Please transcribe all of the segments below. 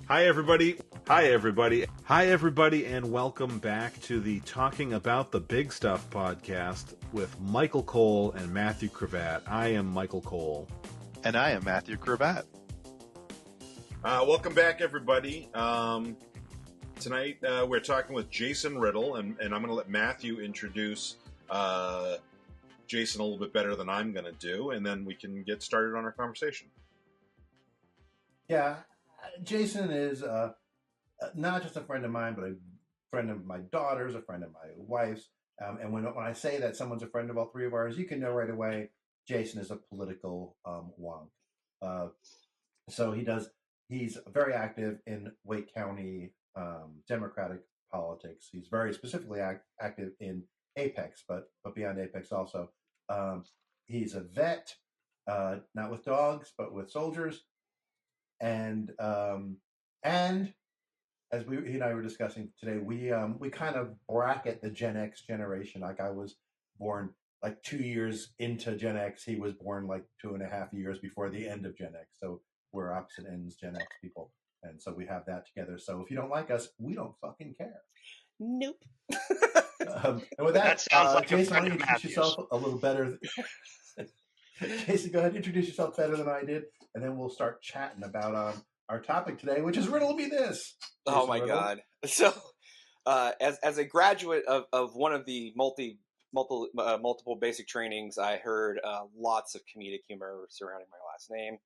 Hi, everybody. Hi, everybody. Hi, everybody, and welcome back to the Talking About the Big Stuff podcast with Michael Cole and Matthew Cravat. I am Michael Cole. And I am Matthew Cravat. Welcome back, everybody. Tonight, we're talking with Jason Riddle, and I'm going to let Matthew introduce Jason a little bit better than I'm going to do, and then we can get started on our conversation. Yeah, Jason is not just a friend of mine, but a friend of my daughter's, a friend of my wife's. And when I say that someone's a friend of all three of ours, you can know right away Jason is a political wonk. So he's very active in Wake County Democratic politics. He's very specifically active in Apex, but beyond Apex also. He's a vet, not with dogs, but with soldiers. And as he and I were discussing today, we kind of bracket the Gen X generation. Like I was born like 2 years into Gen X. He was born like 2.5 years before the end of Gen X. So we're opposite ends Gen X people. And so we have that together. So if you don't like us, we don't fucking care. Nope. And with that sounds like Jason, why don't you Matthews. introduce yourself a little better? Jason, go ahead and introduce yourself better than I did, and then we'll start chatting about our topic today, which is Riddle Me This. Oh my Riddle. God. So as a graduate of one of the multiple basic trainings, I heard lots of comedic humor surrounding my last name.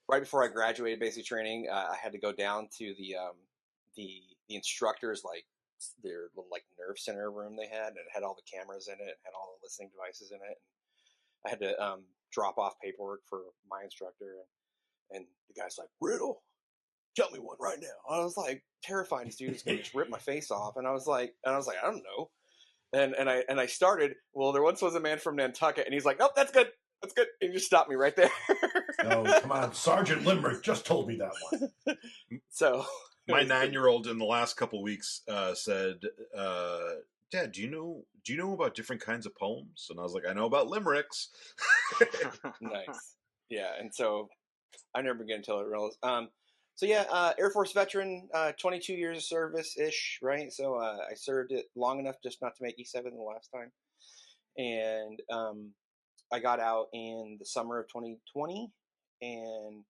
Right before I graduated basic training, I had to go down to the instructors, like their little like nerve center room they had, and it had all the cameras in it, had all the listening devices in it. And I had to drop off paperwork for my instructor, and the guy's like, "Riddle, tell me one right now." I was like terrified this dude is gonna just rip my face off, and I was like, I don't know. And I started. Well, there once was a man from Nantucket, and he's like, "Nope, that's good. That's good." And he just stopped me right there. Oh, come on. Sergeant Limerick just told me that one. So My 9-year-old in the last couple weeks said, "Dad, do you know about different kinds of poems?" And I was like, "I know about limericks." Nice. Yeah, and so I never began until it realized. So yeah, Air Force veteran, 22 years of service-ish, right? So I served it long enough just not to make E7 the last time. And I got out in the summer of 2020, and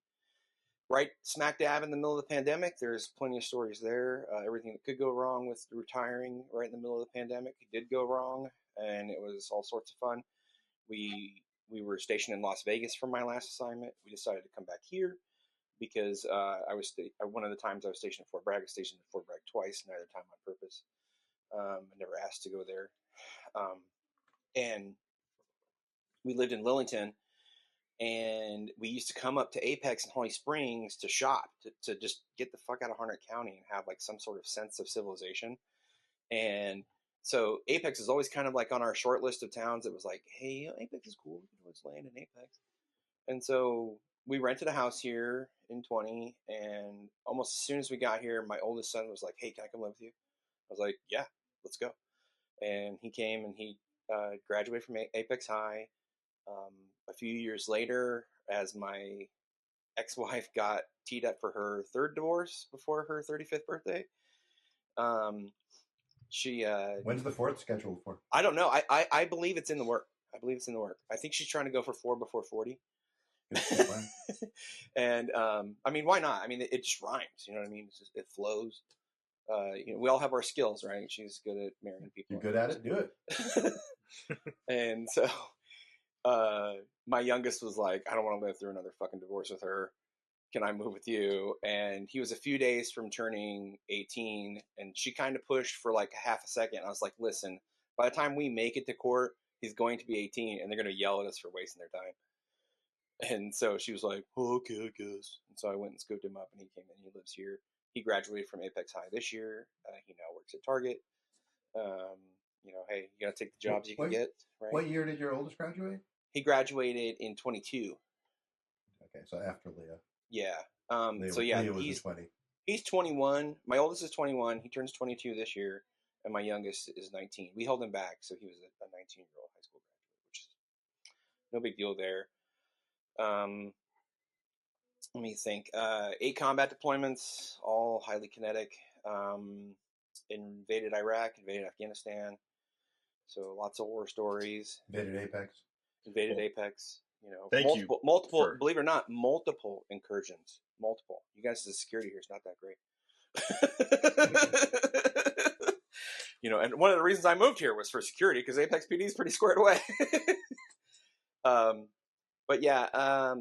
right smack dab in the middle of the pandemic. There's plenty of stories there. Everything that could go wrong with retiring right in the middle of the pandemic did go wrong, and it was all sorts of fun. We were stationed in Las Vegas for my last assignment. We decided to come back here because one of the times I was stationed at Fort Bragg. I was stationed at Fort Bragg twice, neither time on purpose. I never asked to go there. And we lived in Lillington, and we used to come up to Apex and Holly Springs to shop, to just get the fuck out of Harnett County and have like some sort of sense of civilization. And so Apex is always kind of like on our short list of towns. It was like, hey, Apex is cool. We can always land in Apex. And so we rented a house here in 20, and almost as soon as we got here, my oldest son was like, hey, can I come live with you? I was like, yeah, let's go. And he came, and he graduated from Apex High. A few years later, as my ex-wife got teed up for her third divorce before her 35th birthday, she When's the fourth scheduled for? I don't know. I believe it's in the work. I think she's trying to go for 4 before 40. And I mean, why not? I mean, it just rhymes. You know what I mean? It flows. We all have our skills, right? She's good at marrying people. You're good at it. Do it. And so my youngest was like, I don't want to live through another fucking divorce with her. Can I move with you? And he was a few days from turning 18, and she kind of pushed for like a half a second. I was like, listen, by the time we make it to court, he's going to be 18, and they're going to yell at us for wasting their time. And so she was like, oh, okay, I guess. And so I went and scooped him up, and he came in. He lives here. He graduated from Apex High this year. He now works at Target. Hey, you got to take the jobs you can get. Right? What year did your oldest graduate? He graduated in 22. Okay, so after Leah. Yeah. Leah was 20. He's 21. My oldest is 21. He turns 22 this year, and my youngest is 19. We held him back, so he was a 19-year-old high school graduate, which is no big deal there. let me think. 8 combat deployments, all highly kinetic. Invaded Iraq, invaded Afghanistan. So lots of war stories. Invaded Apex. Invaded Apex. You know, Thank multiple. for- Believe it or not, multiple incursions. Multiple. You guys, the security here is not that great. You know, and one of the reasons I moved here was for security because Apex PD is pretty squared away. But yeah,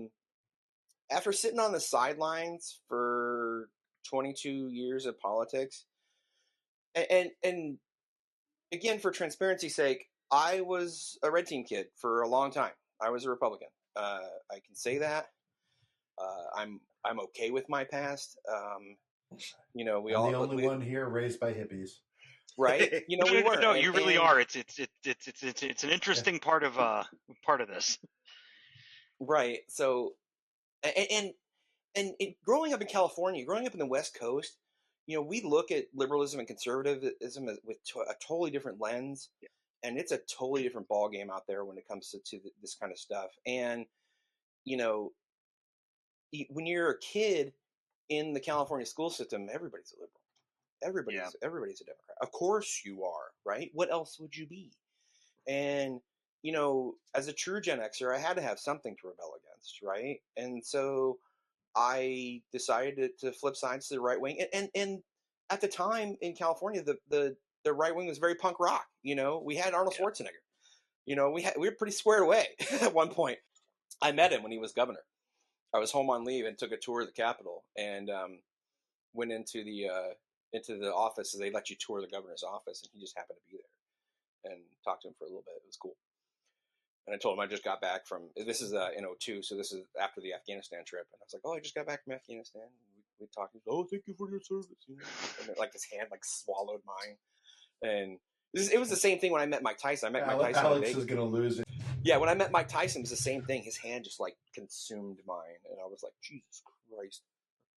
after sitting on the sidelines for 22 years of politics, and again, for transparency's sake, I was a red team kid for a long time. I was a Republican. I can say that. I'm okay with my past. You know, I'm the only one here raised by hippies. Right? You know, we were. No, you really are. It's an interesting part of this. Right. So, and growing up in California, growing up in the West Coast, you know, we look at liberalism and conservatism with a totally different lens, and it's a totally different ballgame out there when it comes to this kind of stuff. And you know, when you're a kid in the California school system, everybody's a liberal. Everybody's a Democrat. Of course you are, right? What else would you be? And you know, as a true Gen Xer, I had to have something to rebel against, right? And so I decided to flip sides to the right wing. And at the time in California, the right wing was very punk rock. You know, we had Arnold Schwarzenegger. You know, we were pretty squared away at one point. I met him when he was governor. I was home on leave and took a tour of the Capitol and went into the office. So they let you tour the governor's office, and he just happened to be there, and talked to him for a little bit. It was cool. And I told him I just got back from, this is in 2002, so this is after the Afghanistan trip. And I was like, oh, I just got back from Afghanistan. We talked. He was, oh, thank you for your service. You know? And like his hand like swallowed mine. And it was the same thing when I met Mike Tyson. I met Mike Tyson. Alex is going to lose it. Yeah, when I met Mike Tyson, it was the same thing. His hand just like consumed mine. And I was like, Jesus Christ,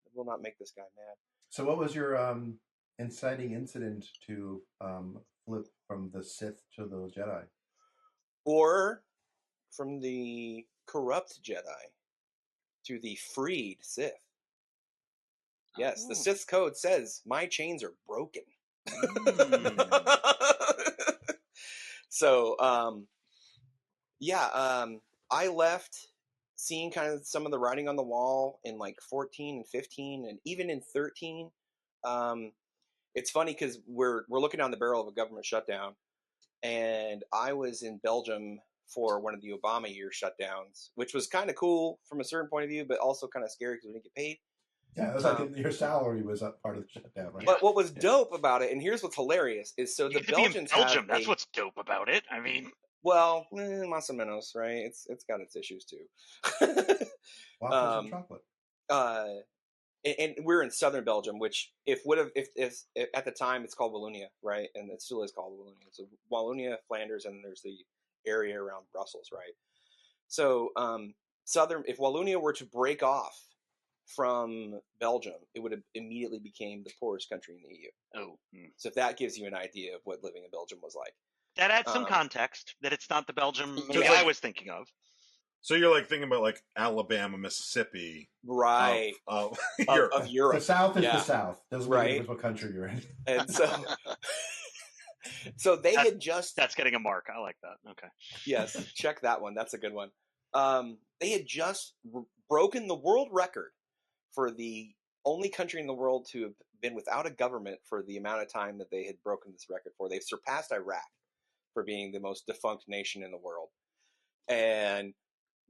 I will not make this guy mad. So what was your inciting incident to flip from the Sith to the Jedi? Or from the corrupt Jedi to the freed Sith. Yes, the Sith's code says my chains are broken. So, I left seeing kind of some of the writing on the wall in like 14 and 15 and even in 13. It's funny because we're looking down the barrel of a government shutdown, and I was in Belgium for one of the Obama year shutdowns, which was kind of cool from a certain point of view, but also kind of scary because we didn't get paid. Yeah, it was like your salary was up part of the shutdown, right? But what was dope about it, and here's what's hilarious, is so the Belgians Belgium. That's what's dope about it. I mean, well, más o menos, right? It's got its issues too. Waffles and chocolate. And we're in southern Belgium, which if at the time it's called Wallonia, right? And it still is called Wallonia. So Wallonia, Flanders, and there's the area around Brussels, right? So if Wallonia were to break off from Belgium, it would have immediately became the poorest country in the EU. Oh, so if that gives you an idea of what living in Belgium was like, that adds some context. That it's not the Belgium I was thinking of. So you're like thinking about like Alabama, Mississippi, right? Of Europe. The South is the South. Doesn't matter what country you're in. And so they had just. That's getting a mark. I like that. Okay. Yes, check that one. That's a good one. They had just broken the world record for the only country in the world to have been without a government for the amount of time that they had broken this record for. They've surpassed Iraq for being the most defunct nation in the world. And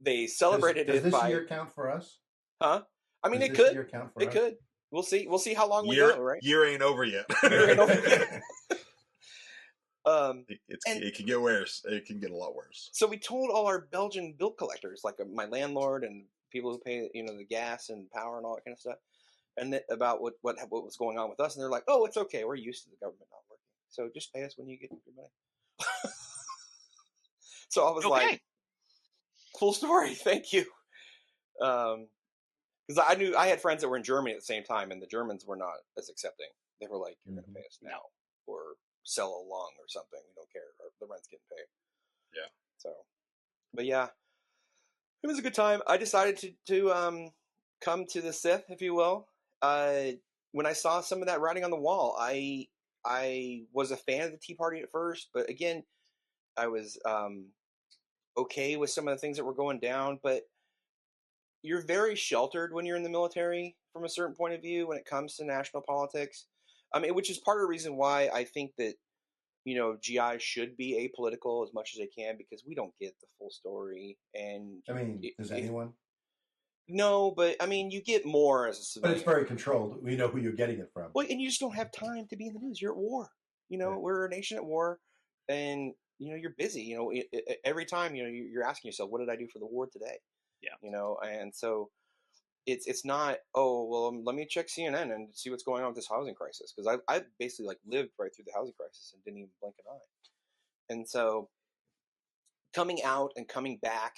they celebrated does it this by... year count for us? Huh? I mean, does it this could. Year count for it us? could. We'll see. We'll see how long we go, right? Year ain't over yet. Year ain't over yet. It can get worse. It can get a lot worse. So we told all our Belgian bill collectors, like my landlord and people who pay, the gas and power and all that kind of stuff, and about what was going on with us. And they're like, "Oh, it's okay. We're used to the government not working. So just pay us when you get your money." So I was like, "Cool story. Thank you." Because I knew I had friends that were in Germany at the same time, and the Germans were not as accepting. They were like, "You're going to pay us now, or sell a lung or something. We don't care. Or the rent's getting paid." Yeah. So, but yeah, it was a good time. I decided to come to the Sith, if you will. When I saw some of that writing on the wall, I was a fan of the Tea Party at first, but again, I was okay with some of the things that were going down. But you're very sheltered when you're in the military from a certain point of view when it comes to national politics. I mean, which is part of the reason why I think that, GI should be apolitical as much as they can, because we don't get the full story. And I mean, does anyone? No, but I mean, you get more as a But civilian. it's very controlled. We know who you're getting it from. Well, and you just don't have time to be in the news. You're at war. Yeah. We're a nation at war, and you're busy. Every time you're asking yourself, what did I do for the war today? Yeah. And so it's not, oh well, let me check CNN and see what's going on with this housing crisis, because I basically lived right through the housing crisis and didn't even blink an eye. And so coming out and coming back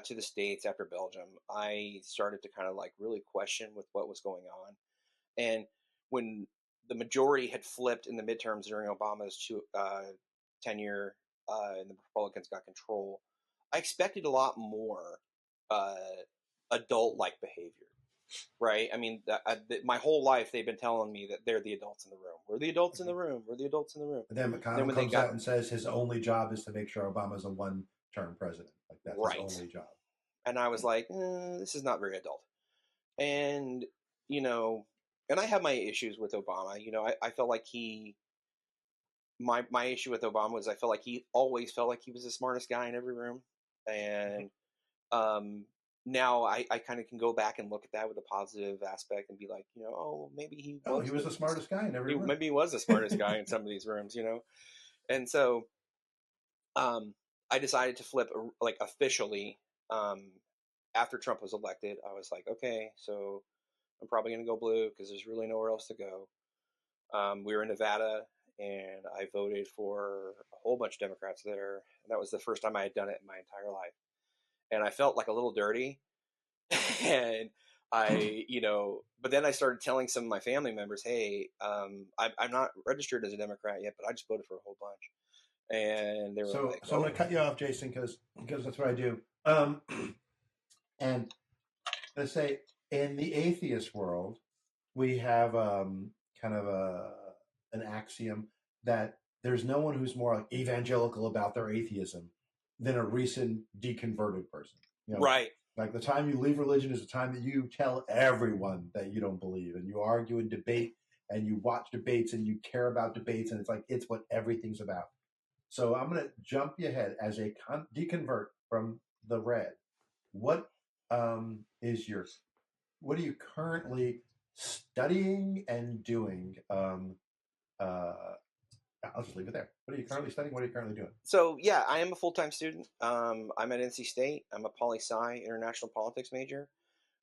to the States after Belgium, I started to kind of really question with what was going on. And when the majority had flipped in the midterms during Obama's tenure and the Republicans got control, I expected a lot more adult-like behavior, right? I mean, my whole life they've been telling me that they're the adults in the room. We're the adults in the room. We're the adults in the room. And then McConnell comes out and says his only job is to make sure Obama's a one-term president. That's right. his only job. And I was like, this is not very adult. And, and I have my issues with Obama. I felt like my issue with Obama was I felt like he always felt like he was the smartest guy in every room. And now I kind of can go back and look at that with a positive aspect and be like, maybe he was the smartest guy in every room. Maybe he was the smartest guy in some of these rooms, And so I decided to flip officially after Trump was elected. I was like, okay, so I'm probably going to go blue because there's really nowhere else to go. We were in Nevada, and I voted for a whole bunch of Democrats there. And that was the first time I had done it in my entire life. And I felt like a little dirty. And but then I started telling some of my family members, hey, I'm not registered as a Democrat yet, but I just voted for a whole bunch. And they were so I'm going to cut you off, Jason, because that's what I do. And let's say in the atheist world, we have kind of an axiom that there's no one who's more evangelical about their atheism than a recent deconverted person. Right. Like the time you leave religion is the time that you tell everyone that you don't believe, and you argue and debate, and you watch debates, and you care about debates, and it's what everything's about. So I'm going to jump you ahead as a deconvert from the red. What what are you currently studying and doing? I'll just leave it there. What are you currently studying? What are you currently doing? So yeah, I am a full-time student. I'm at NC State. I'm a poli-sci international politics major.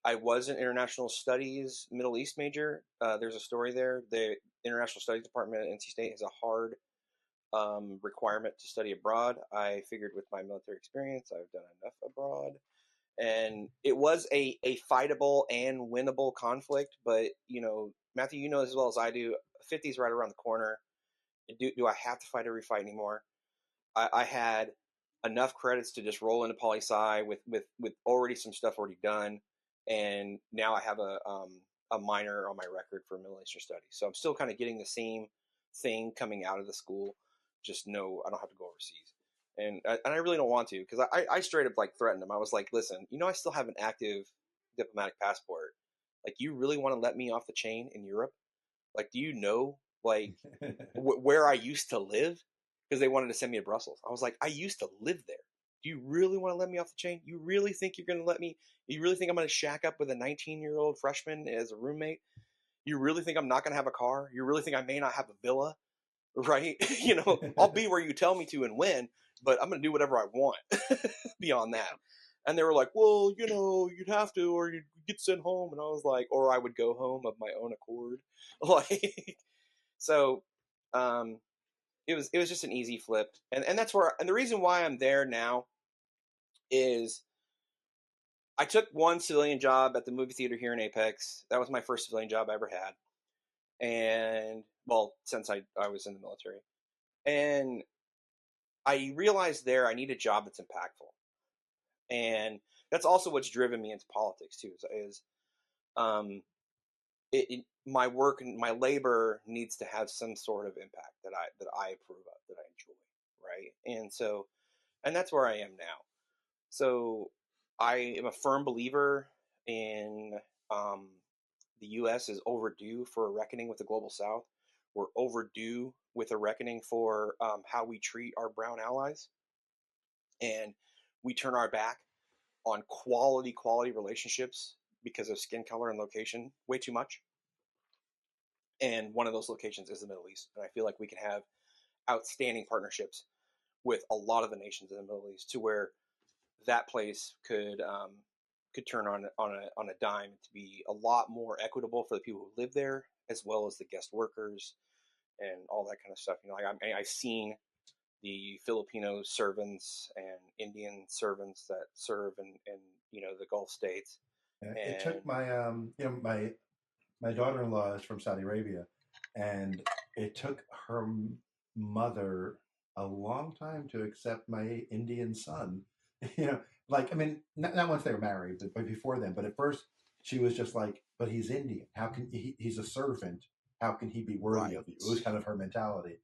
I was an international studies Middle East major. There's a story there. The international studies department at NC State has a hard requirement to study abroad. I figured with my military experience, I've done enough abroad. And it was a fightable and winnable conflict. But, Matthew, you know as well as I do, 50 is right around the corner. Do I have to fight every fight anymore? I had enough credits to just roll into poli-sci with already some stuff already done. And now I have a minor on my record for Middle Eastern studies. So I'm still kind of getting the same thing coming out of the school. Just no, I don't have to go overseas. And I really don't want to, because I straight up threatened him. I was like, listen, I still have an active diplomatic passport. You really want to let me off the chain in Europe? Do you know where I used to live? Because they wanted to send me to Brussels. I was like, I used to live there. Do you really want to let me off the chain? You really think you're going to let me? You really think I'm going to shack up with a 19-year-old freshman as a roommate? You really think I'm not going to have a car? You really think I may not have a villa? Right? I'll be where you tell me to and when, but I'm going to do whatever I want beyond that. And they were like, well, you'd have to, or you'd get sent home. And I was like, or I would go home of my own accord. So, it was just an easy flip. And that's where, and the reason why I'm there now is I took one civilian job at the movie theater here in Apex. That was my first civilian job I ever had. And, well, since I was in the military. And I realized there I need a job that's impactful. And that's also what's driven me into politics, too, is my work and my labor needs to have some sort of impact that I approve of, that I enjoy, right? And that's where I am now. So I am a firm believer in the U.S. is overdue for a reckoning with the global South. We're overdue with a reckoning for how we treat our brown allies, and we turn our back on quality relationships because of skin color and location way too much. And one of those locations is the Middle East, and I feel like we can have outstanding partnerships with a lot of the nations in the Middle East, to where that place could turn on a dime to be a lot more equitable for the people who live there, as well as the guest workers and all that kind of stuff. Like I've seen the Filipino servants and Indian servants that serve in the Gulf states. Yeah, it took my my daughter-in-law is from Saudi Arabia, and it took her mother a long time to accept my Indian son. Like, I mean, not once they were married, but before then. But at first, she was just like, "But he's Indian. How can he's a servant? How can he be worthy of you?" It was kind of her mentality.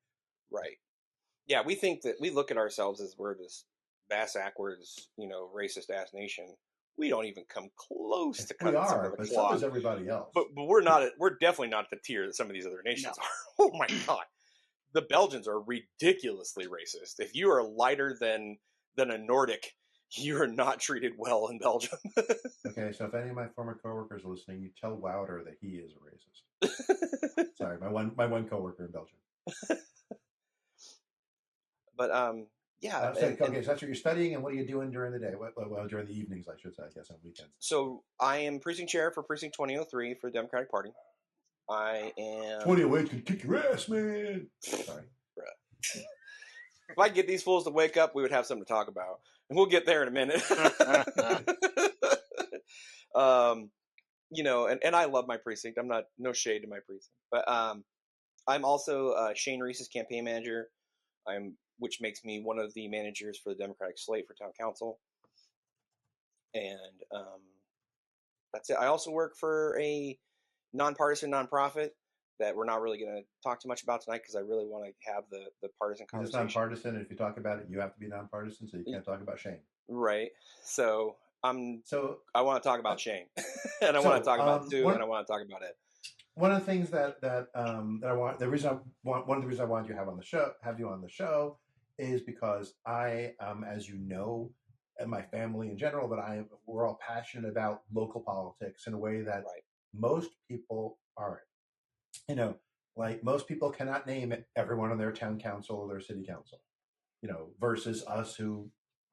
Right. Yeah, we think that we look at ourselves as we're this backwards, racist ass nation. We don't even come close to cutting some of the but cloth. so does everybody else. But we're not. We're definitely not the tier that some of these other nations are. Oh my god, the Belgians are ridiculously racist. If you are lighter than a Nordic, you are not treated well in Belgium. Okay, so if any of my former coworkers are listening, you tell Wouter that he is a racist. Sorry, my one coworker in Belgium. But yeah. So that's what you're studying, and what are you doing during the day? Well, during the evenings, I should say. I guess on weekends. So I am precinct chair for precinct 2003 for the Democratic Party. I am 2008 could kick your ass, man. Sorry. If I get these fools to wake up, we would have something to talk about, and we'll get there in a minute. And I love my precinct. I'm not no shade to my precinct, but I'm also Shane Reese's campaign manager. Which makes me one of the managers for the Democratic slate for town council, and that's it. I also work for a nonpartisan nonprofit that we're not really going to talk too much about tonight, because I really want to have the partisan conversation. It's nonpartisan, and if you talk about it, you have to be nonpartisan, so you can't talk about Shane. Right. So I want to talk about Shane, and I want to talk about Sue, and I want to talk about it. One of the things that I want, one of the reasons I wanted you to have you on the show, is because I, as you know, and my family in general, but we're all passionate about local politics in a way that most people aren't. Like most people cannot name everyone on their town council or their city council, versus us who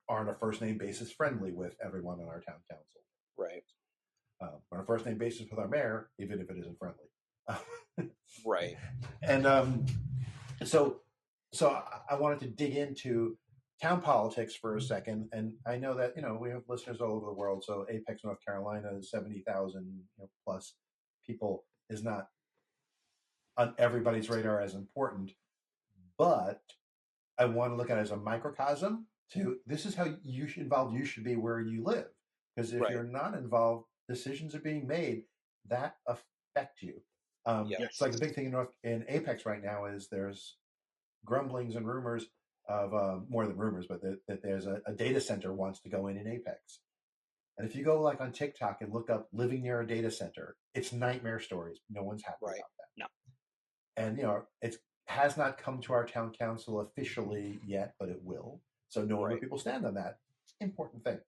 are on a first name basis friendly with everyone on our town council. Right. On a first name basis with our mayor, even if it isn't friendly. Right. And so I wanted to dig into town politics for a second, and I know that we have listeners all over the world. So Apex, North Carolina, 70,000 plus people is not on everybody's radar as important, but I want to look at it as a microcosm to this is how you should be where you live, because if you're not involved, decisions are being made that affect you. It's like the big thing in Apex right now is there's grumblings and rumors of more than rumors, but that there's a data center wants to go in Apex. And if you go like on TikTok and look up living near a data center, it's nightmare stories. No one's happy about that. No. And it has not come to our town council officially yet, but it will. So knowing where people stand on that, important thing.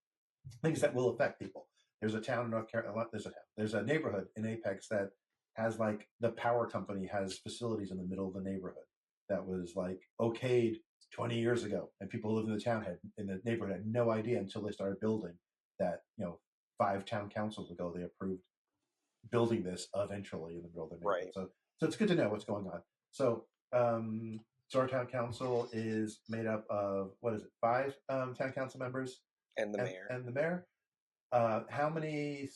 Things that will affect people. There's a town in North Carolina. There's a neighborhood in Apex that has like the power company has facilities in the middle of the neighborhood that was like okayed 20 years ago, and people who live in the neighborhood had no idea until they started building that. 5 town councils ago they approved building this eventually in the middle of the neighborhood. So it's good to know what's going on. So our town council is made up of 5 town council members and the mayor. And the mayor. How many?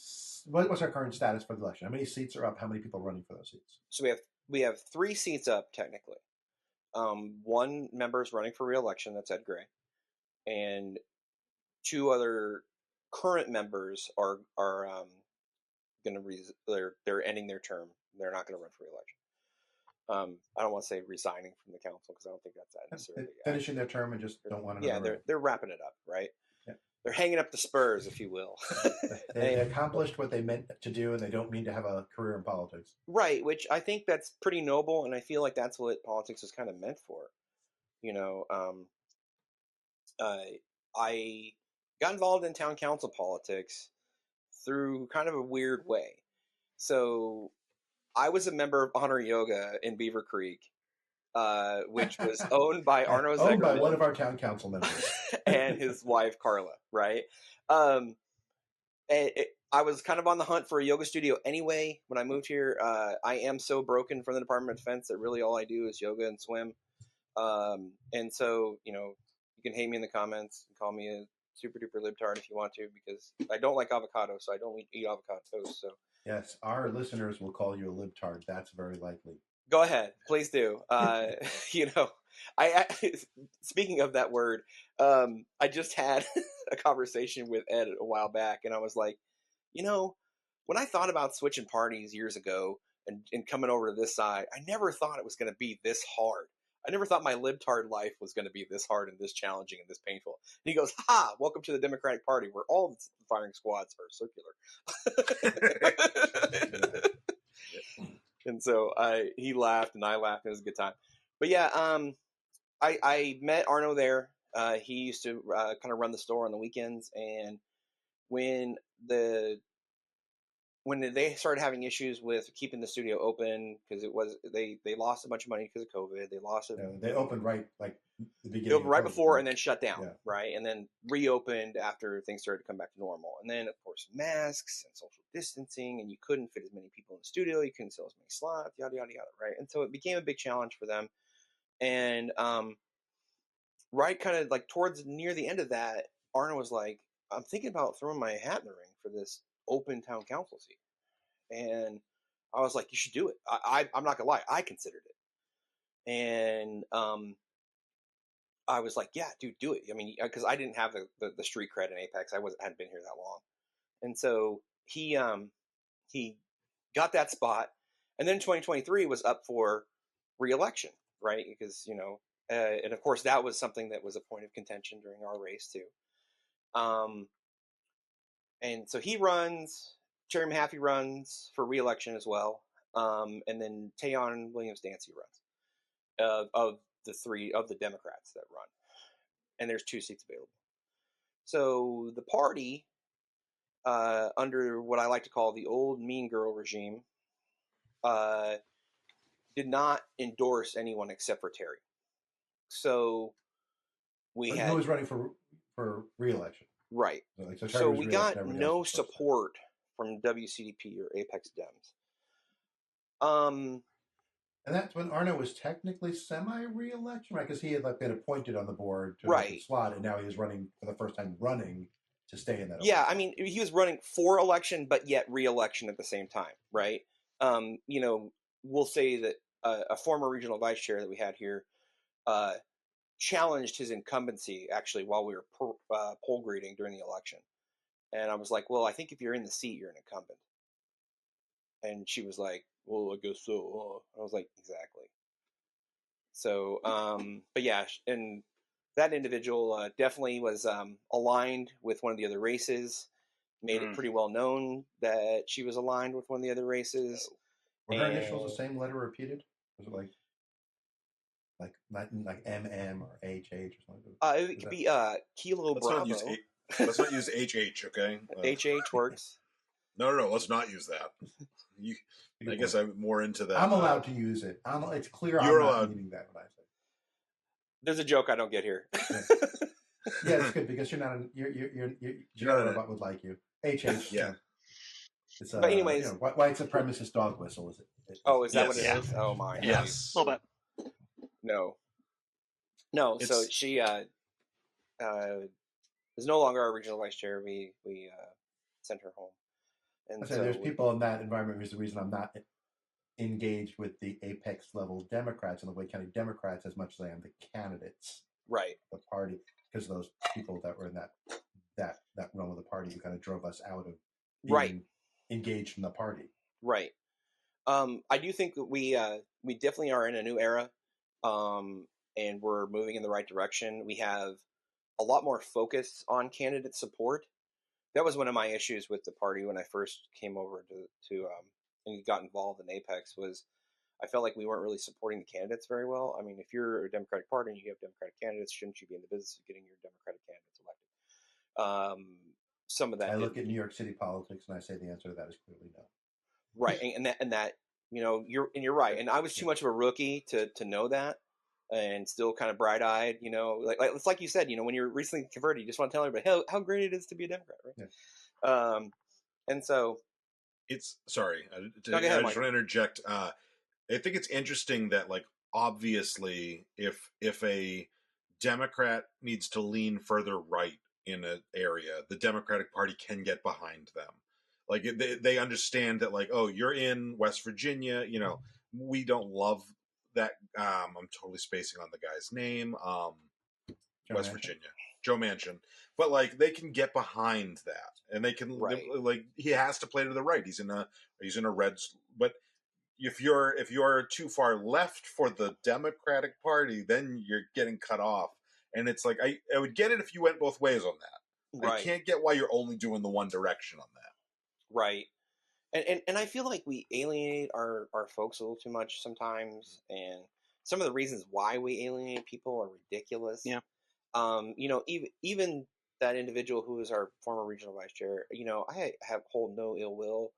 What's our current status for the election? How many seats are up? How many people are running for those seats? So we have 3 seats up technically. 1 member is running for re-election. That's Ed Gray, and 2 other current members are going to they're ending their term. They're not going to run for re-election. I don't want to say resigning from the council because I don't think that's that necessarily. Finishing their term and just don't want to. Yeah, they're wrapping it up, right? Yeah. They're hanging up the spurs, if you will. They accomplished what they meant to do, and they don't mean to have a career in politics. Right, which I think that's pretty noble, and I feel like that's what politics is kind of meant for. You know, I got involved in town council politics through kind of a weird way. So I was a member of Honor Yoga in Beaver Creek, which was owned by Arno Zegerman. Owned by one of our town council members. And his wife, Carla, right? I was kind of on the hunt for a yoga studio anyway. When I moved here, I am so broken from the Department of Defense that really all I do is yoga and swim. And so, you know, you can hate me in the comments and call me a super duper libtard if you want to, because I don't like avocado, so I don't eat avocado toast. So yes, our listeners will call you a libtard. That's very likely. Go ahead, please do. You know, speaking of that word, I just had a conversation with Ed a while back, and I was like, you know, when I thought about switching parties years ago and coming over to this side, I never thought it was going to be this hard. I never thought my libtard life was going to be this hard and this challenging and this painful. And he goes, "Ha! Welcome to the Democratic Party, where all the firing squads are circular." And so he laughed and I laughed. It was a good time. But yeah, I met Arno there. He used to kind of run the store on the weekends, and when they started having issues with keeping the studio open because they lost a bunch of money because of COVID. They lost it. They opened right like the beginning. They opened right before and then shut down, right, and then reopened after things started to come back to normal. And then of course masks and social distancing, and you couldn't fit as many people in the studio. You couldn't sell as many slots, yada yada yada, right? And so it became a big challenge for them. And right, kind of like towards near the end of that, Arno was like, "I'm thinking about throwing my hat in the ring for this open town council seat." And I was like, "You should do it." I'm not gonna lie, I considered it. And I was like, "Yeah, dude, do it." I mean, because I didn't have the street cred in Apex. Hadn't been here that long. And so he got that spot. And then 2023 was up for re-election, right? Because, you know, and of course that was something that was a point of contention during our race too. And so he runs, Terry Mahaffey runs for re-election as well. And then Tayon Williams-Dancy runs of the three of the Democrats that run. And there's 2 seats available. So the party, under what I like to call the old mean girl regime, did not endorse anyone except for Terry. So who was running for re-election? Right. So we got no support from WCDP or Apex Dems. And that's when Arno was technically semi-re-election, right? Because he had been appointed on the board to the slot, and now he was running for the first time to stay in that. Yeah, I mean, he was running for election, but yet re-election at the same time, right? You know, we'll say that a former regional vice chair that we had here challenged his incumbency actually while we were poll greeting during the election. And I was like, "Well, I think if you're in the seat, you're an incumbent." And she was like, "Well, I guess so." I was like, "Exactly." So, but yeah, and that individual definitely was aligned with one of the other races, made it pretty well known that she was aligned with one of the other races. Were her initials the same letter repeated? Was it like MM or HH or something? It could be Kilo Bravo. Let's not use HH, okay? HH works. No, let's not use that. I guess I'm more into that. I'm allowed to use it. It's clear you're I'm allowed. not meaning that when I say. There's a joke I don't get here. Yeah, it's good because you're not robot would like you. HH. Yeah. It's, but anyways, white supremacist dog whistle is it? Is that what it is? Oh my. Yes. A little bit. No. So she is no longer our regional vice chair. We sent her home. And so there's people in that environment who's the reason I'm not engaged with the apex level Democrats and the Wake County Democrats as much as I am the candidates. Right. The party, because of those people that were in that realm of the party who kind of drove us out of being engaged in the party. Right. I do think that we definitely are in a new era, and we're moving in the right direction. We have a lot more focus on candidate support. That was one of my issues with the party when I first came over to and got involved in Apex. Was I felt like we weren't really supporting the candidates very well. I mean, if you're a Democratic Party and you have Democratic candidates, shouldn't you be in the business of getting your Democratic candidates elected? Some of that I look at New York City politics and I say the answer to that is clearly no. right, and that you're right. And I was too much of a rookie to know that, and still kind of bright eyed. Like it's like you said. When you're recently converted, you just want to tell everybody how great it is to be a Democrat, right? Yeah. And so It's sorry. go ahead, I just Mike. want to interject. I think it's interesting that, like, obviously, if a Democrat needs to lean further right in an area, the Democratic Party can get behind them. Like, they understand that, like, oh, you're in West Virginia. We don't love that. I'm totally spacing on the guy's name. West Virginia, Joe Manchin. But, like, they can get behind that, and they can like, he has to play to the right. He's in a red, but if you're too far left for the Democratic Party, then you're getting cut off. And it's like, I would get it if you went both ways on that. Right. I can't get why you're only doing the one direction on that. Right. And I feel like we alienate our folks a little too much sometimes, and some of the reasons why we alienate people are ridiculous. Yeah. Even that individual who is our former regional vice chair, I hold no ill will,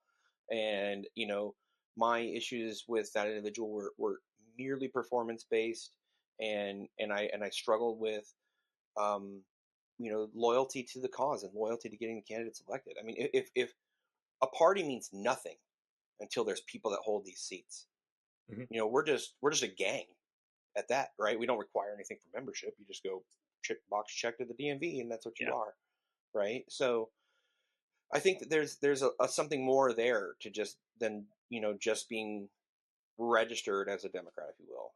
and my issues with that individual were merely performance based, and I struggled with loyalty to the cause and loyalty to getting the candidates elected. I mean, if a party means nothing until there's people that hold these seats. Mm-hmm. We're just a gang at that, right? We don't require anything for membership. You just go box check to the DMV, and that's what you are, right? So I think that there's a something more there to just being registered as a Democrat, if you will,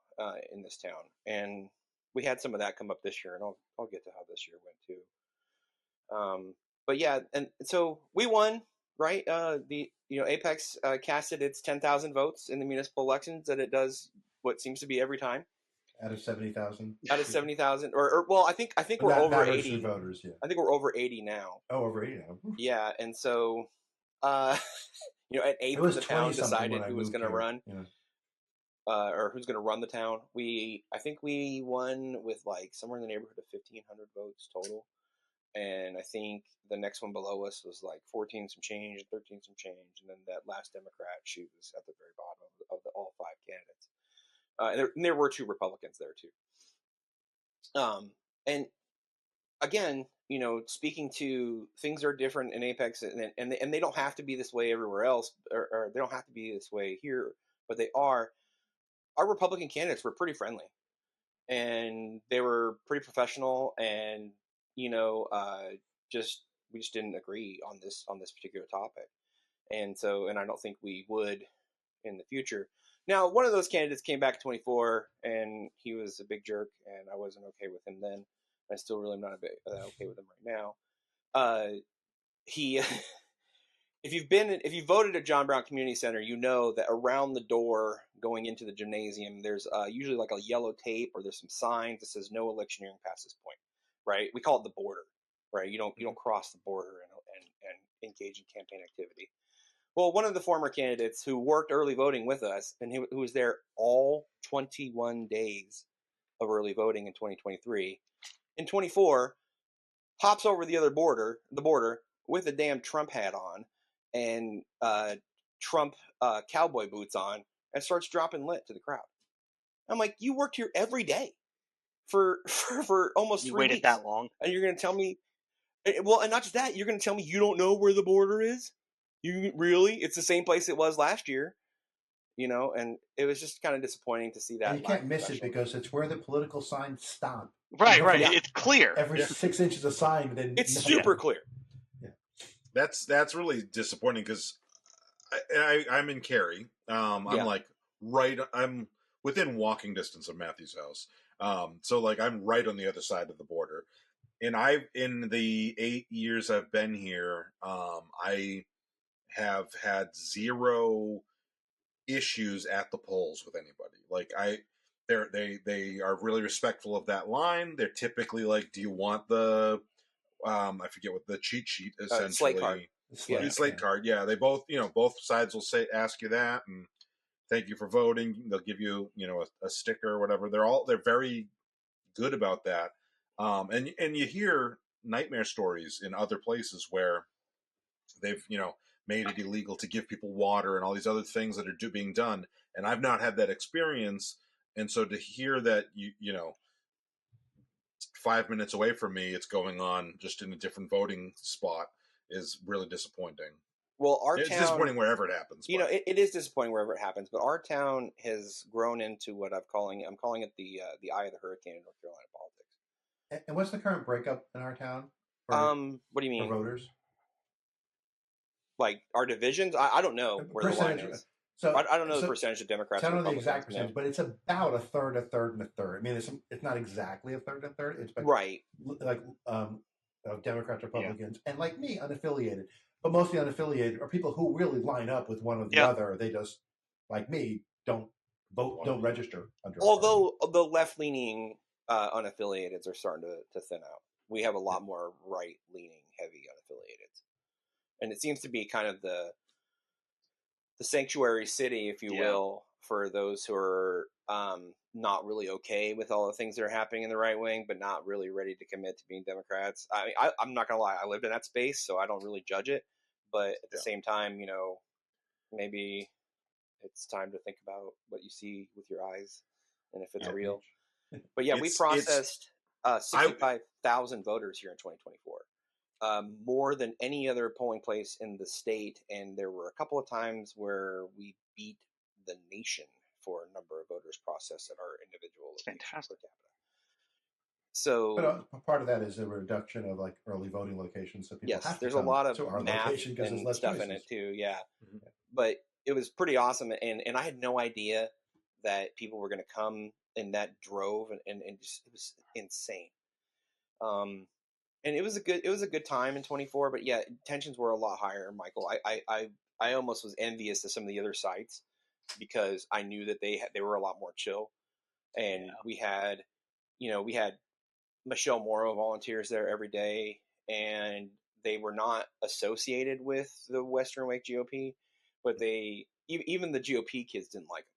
in this town. And we had some of that come up this year, and I'll get to how this year went too. But yeah, and so we won. Right, Apex casted its 10,000 votes in the municipal elections that it does what seems to be every time. Out of 70,000. Out of 70,000, or well, I think we're over 80 voters. Yeah, I think we're over 80 now. Oh, over 80 now. Yeah, and so, at 8th, the town decided who was going to run, or who's going to run the town. I think we won with like somewhere in the neighborhood of 1,500 votes total. And I think the next one below us was like 14 some change, 13 some change, and then that last Democrat, she was at the very bottom of all 5 candidates. And there were 2 Republicans there too. And again, speaking to things are different in Apex, and they don't have to be this way everywhere else, or they don't have to be this way here, but they are. Our Republican candidates were pretty friendly, and they were pretty professional, and we just didn't agree on this particular topic, and I don't think we would in the future. Now, one of those candidates came back at 24, and he was a big jerk, and I wasn't okay with him then. I still really am not okay with him right now. He, if you voted at John Brown Community Center, you know that around the door going into the gymnasium, there's usually like a yellow tape, or there's some signs that says no electioneering past this point. Right? We call it the border. Right? You don't cross the border and engage in campaign activity. Well, one of the former candidates who worked early voting with us, and who was there all 21 days of early voting in 2023, in 24, hops over the border with a damn Trump hat on and Trump cowboy boots on, and starts dropping lit to the crowd. I'm like, you worked here every day for almost 3 weeks. You waited that long, and you're going to tell me? Well, and not just that, you're going to tell me you don't know where the border is? You really? It's the same place it was last year, and it was just kind of disappointing to see that. And you can't miss it because it's where the political signs stop. Right. Yeah. It's clear. Every 6 inches of sign, then it's super clear. Yeah, that's really disappointing because I'm in Cary. I'm like I'm within walking distance of Matthew's house. So like I'm right on the other side of the border. And in the 8 years I've been here, I have had zero issues at the polls with anybody. Like they are really respectful of that line. They're typically like, do you want the I forget what the cheat sheet essentially. Slate card. Slate card. Yeah, they both, both sides will ask you that, and thank you for voting. They'll give you, a sticker or whatever. They're very good about that. And you hear nightmare stories in other places where they've, made it illegal to give people water and all these other things that are being done. And I've not had that experience. And so to hear that, 5 minutes away from me, it's going on just in a different voting spot is really disappointing. Well, it's disappointing wherever it happens. It is disappointing wherever it happens, but our town has grown into what I'm calling it the eye of the hurricane in North Carolina politics. And what's the current breakup in our town? What do you mean? For voters? Like our divisions? I don't know where the line is. So I don't know the percentage of Democrats. I don't know the exact percentage, but it's about a third, and a third. I mean, it's not exactly a third and a third. It's right, like Democrats, Republicans, and like me, unaffiliated. But mostly unaffiliated are people who really line up with one or the other. They just, like me, don't vote, don't register. Although the left-leaning unaffiliateds are starting to thin out. We have a lot more right-leaning, heavy unaffiliateds, and it seems to be kind of the sanctuary city, if you will, for those who are not really okay with all the things that are happening in the right wing, but not really ready to commit to being Democrats. I mean, I'm not going to lie. I lived in that space, so I don't really judge it. But at the same time, maybe it's time to think about what you see with your eyes and if it's real. But yeah, we processed 65,000 voters here in 2024. More than any other polling place in the state, and there were a couple of times where we beat the nation for a number of voters processed at our individual locations per capita. So, but part of that is a reduction of like early voting locations. So people have to there's a lot of math and stuff in it too. Yeah, but it was pretty awesome, and I had no idea that people were going to come in that drove, and just, it was insane. And it was a good time in 24, but yeah, tensions were a lot higher, Michael. I almost was envious of some of the other sites because I knew that they were a lot more chill, and we had Michelle Morrow volunteers there every day, and they were not associated with the Western Wake GOP, but even the GOP kids didn't like them.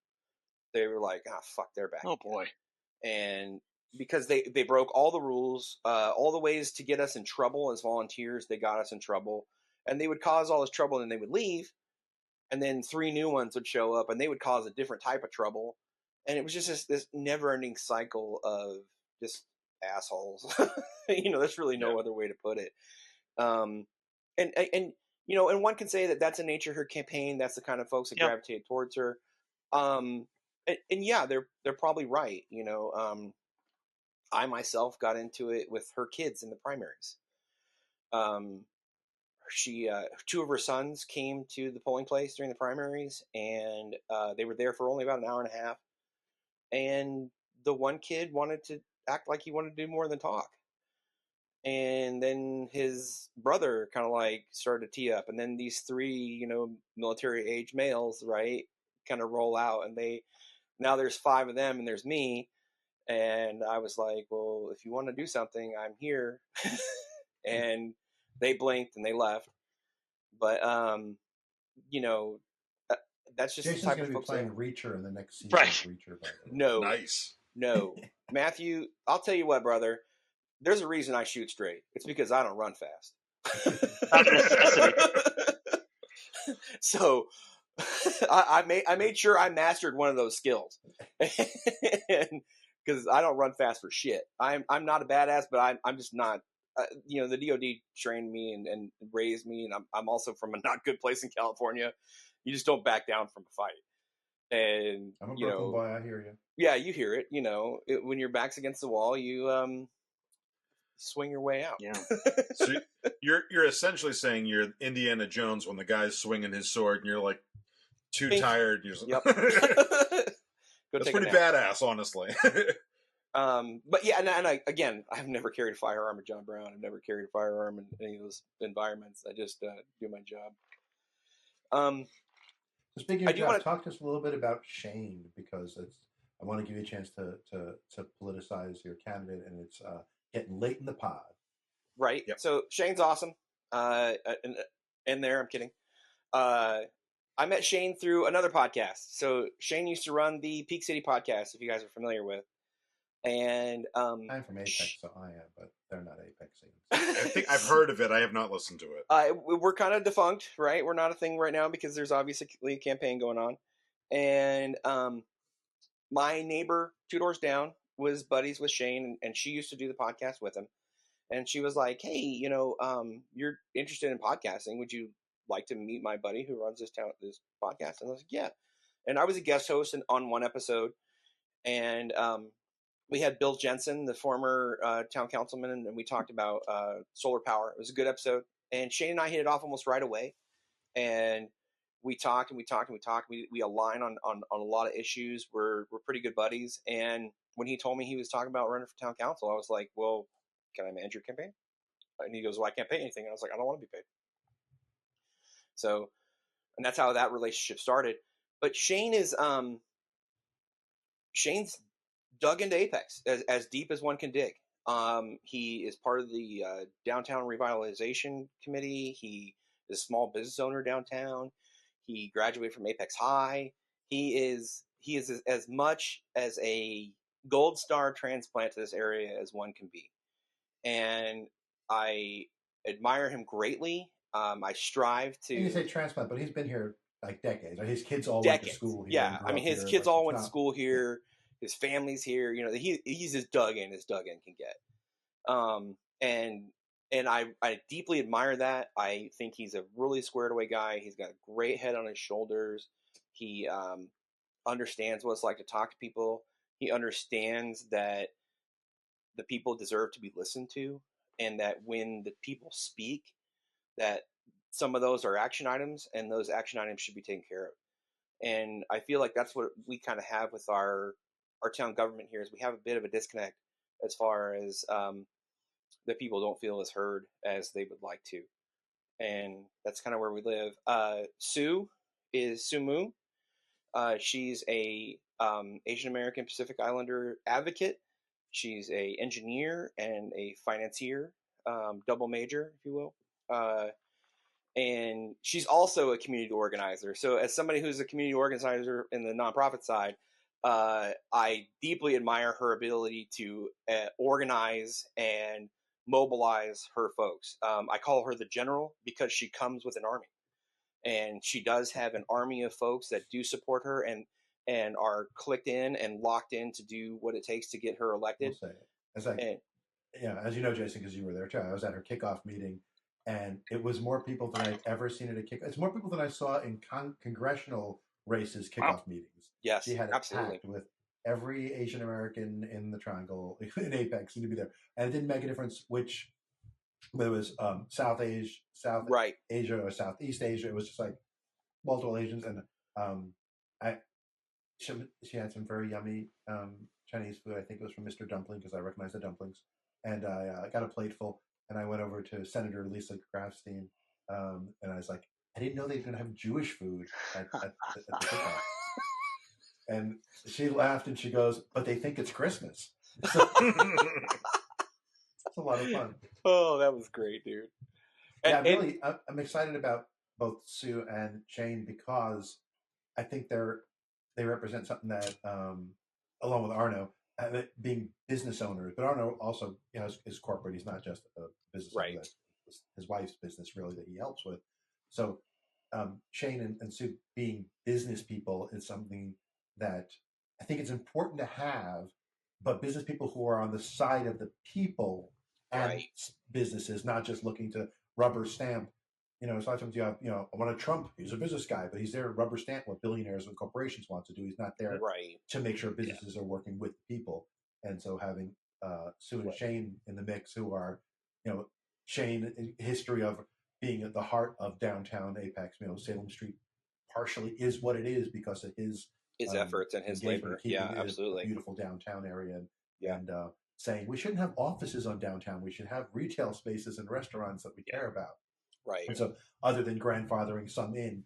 They were like, fuck, they're back. Oh boy. And because they broke all the rules, all the ways to get us in trouble as volunteers, they got us in trouble, and they would cause all this trouble, and they would leave, and then 3 new ones would show up, and they would cause a different type of trouble, and it was just this never-ending cycle of just assholes. There's really no other way to put it. And one can say that that's the nature of her campaign. That's the kind of folks that gravitate towards her. And yeah, they're probably right. I myself got into it with her kids in the primaries. She 2 of her sons came to the polling place during the primaries, and they were there for only about an hour and a half. And the one kid wanted to act like he wanted to do more than talk. And then his brother kind of like started to tee up, and then these 3, military age males, right, kind of roll out, and now there's 5 of them, and there's me. And I was like, well, if you want to do something, I'm here. And they blinked and they left. But, that's just Jason's the type going of to be playing Reacher in the next season. Right. Reacher, by the way. No. Nice. No. Matthew, I'll tell you what, brother. There's a reason I shoot straight. It's because I don't run fast. Out of necessity. So I made sure I mastered one of those skills. Because I don't run fast for shit. I'm not a badass, but I'm just not. The DOD trained me and raised me, and I'm also from a not good place in California. You just don't back down from a fight. And I'm a Brooklyn boy. I hear you. Yeah, you hear it. When your back's against the wall, you swing your way out. Yeah. So you're essentially saying you're Indiana Jones when the guy's swinging his sword, and you're like too tired. Yep. That's pretty badass, honestly. But yeah, and again, I've never carried a firearm at John Brown. I've never carried a firearm in any of those environments. I just do my job. So speaking I of do Jeff, want to talk to us a little bit about Shane, because I want to give you a chance to politicize your candidate, and it's getting late in the pod. right. Yep. So Shane's awesome. And there, I'm kidding. I met Shane through another podcast. So Shane used to run the Peak City podcast, if you guys are familiar with. And I'm from Apex, so I am, but they're not Apex scenes. I think I've heard of it. I have not listened to it. We're kind of defunct, right? We're not a thing right now because there's obviously a campaign going on. And my neighbor 2 doors down was buddies with Shane, and she used to do the podcast with him. And she was like, "Hey, you're interested in podcasting? Would you like to meet my buddy who runs this podcast?" And I was like, "Yeah." And I was a guest host on one episode, and we had Bill Jensen, the former town councilman, and we talked about solar power. It was a good episode, and Shane and I hit it off almost right away, and we talked and we talked and we talked. We align on a lot of issues. We're pretty good buddies, and when he told me he was talking about running for town council, I was like, "Well, can I manage your campaign?" And he goes, "Well, I can't pay anything." And I was like, "I don't want to be paid." So, and that's how that relationship started. But Shane's dug into Apex as deep as one can dig. He is part of the downtown revitalization committee. He is a small business owner downtown. He graduated from Apex High. He is as much as a gold star transplant to this area as one can be, and I admire him greatly. I strive to. And you say transplant, but he's been here like decades. Right? His kids all decades. went to school here. Yeah, I mean, his kids all went to school here. Yeah. His family's here. He's as dug in as dug in can get. And I deeply admire that. I think he's a really squared away guy. He's got a great head on his shoulders. He understands what it's like to talk to people. He understands that the people deserve to be listened to, and that when the people speak, that some of those are action items, and those action items should be taken care of. And I feel like that's what we kind of have with our town government here, is we have a bit of a disconnect as far as the people don't feel as heard as they would like to. And that's kind of where we live. Sue is Sue Moon. She's a Asian American Pacific Islander advocate. She's a engineer and a financier, double major, if you will. And she's also a community organizer. So as somebody who's a community organizer in the nonprofit side, I deeply admire her ability to organize and mobilize her folks. I call her the general because she comes with an army, and she does have an army of folks that do support her and are clicked in and locked in to do what it takes to get her elected. As you know, Jason, because you were there too, I was at her kickoff meeting, and it was more people than I've ever seen at a kickoff. It's more people than I saw in congressional races kickoff meetings. Yes, she had it absolutely packed with every Asian American in the Triangle in Apex seemed to be there, and it didn't make a difference whether it was South Asia or Southeast Asia. It was just like multiple Asians, and she had some very yummy Chinese food. I think it was from Mr. Dumpling, because I recognize the dumplings. And I got a plate full, and I went over to Senator Lisa Grafstein, and I was like, I didn't know they were going to have Jewish food at the kickoff. And she laughed, and she goes, but they think it's Christmas. So, it's a lot of fun. Oh, that was great, dude. I'm excited about both Sue and Shane, because I think they represent something that, along with Arno, being business owners, but Arno also is corporate. He's not just a business owner. That's his wife's business, really, that he helps with. So Shane and Sue being business people is something that I think it's important to have, but business people who are on the side of the people and businesses, not just looking to rubber stamp. Sometimes you have, I want a Trump. He's a business guy, but he's there to rubber stamp what billionaires and corporations want to do. He's not there to make sure businesses are working with people. And so having Sue and Shane in the mix, who are, Shane, history of being at the heart of downtown Apex, Salem Street partially is what it is because of his efforts and his labor. Yeah, absolutely. A beautiful downtown area. And saying we shouldn't have offices on downtown. We should have retail spaces and restaurants that we care about. Right. And so other than grandfathering some in,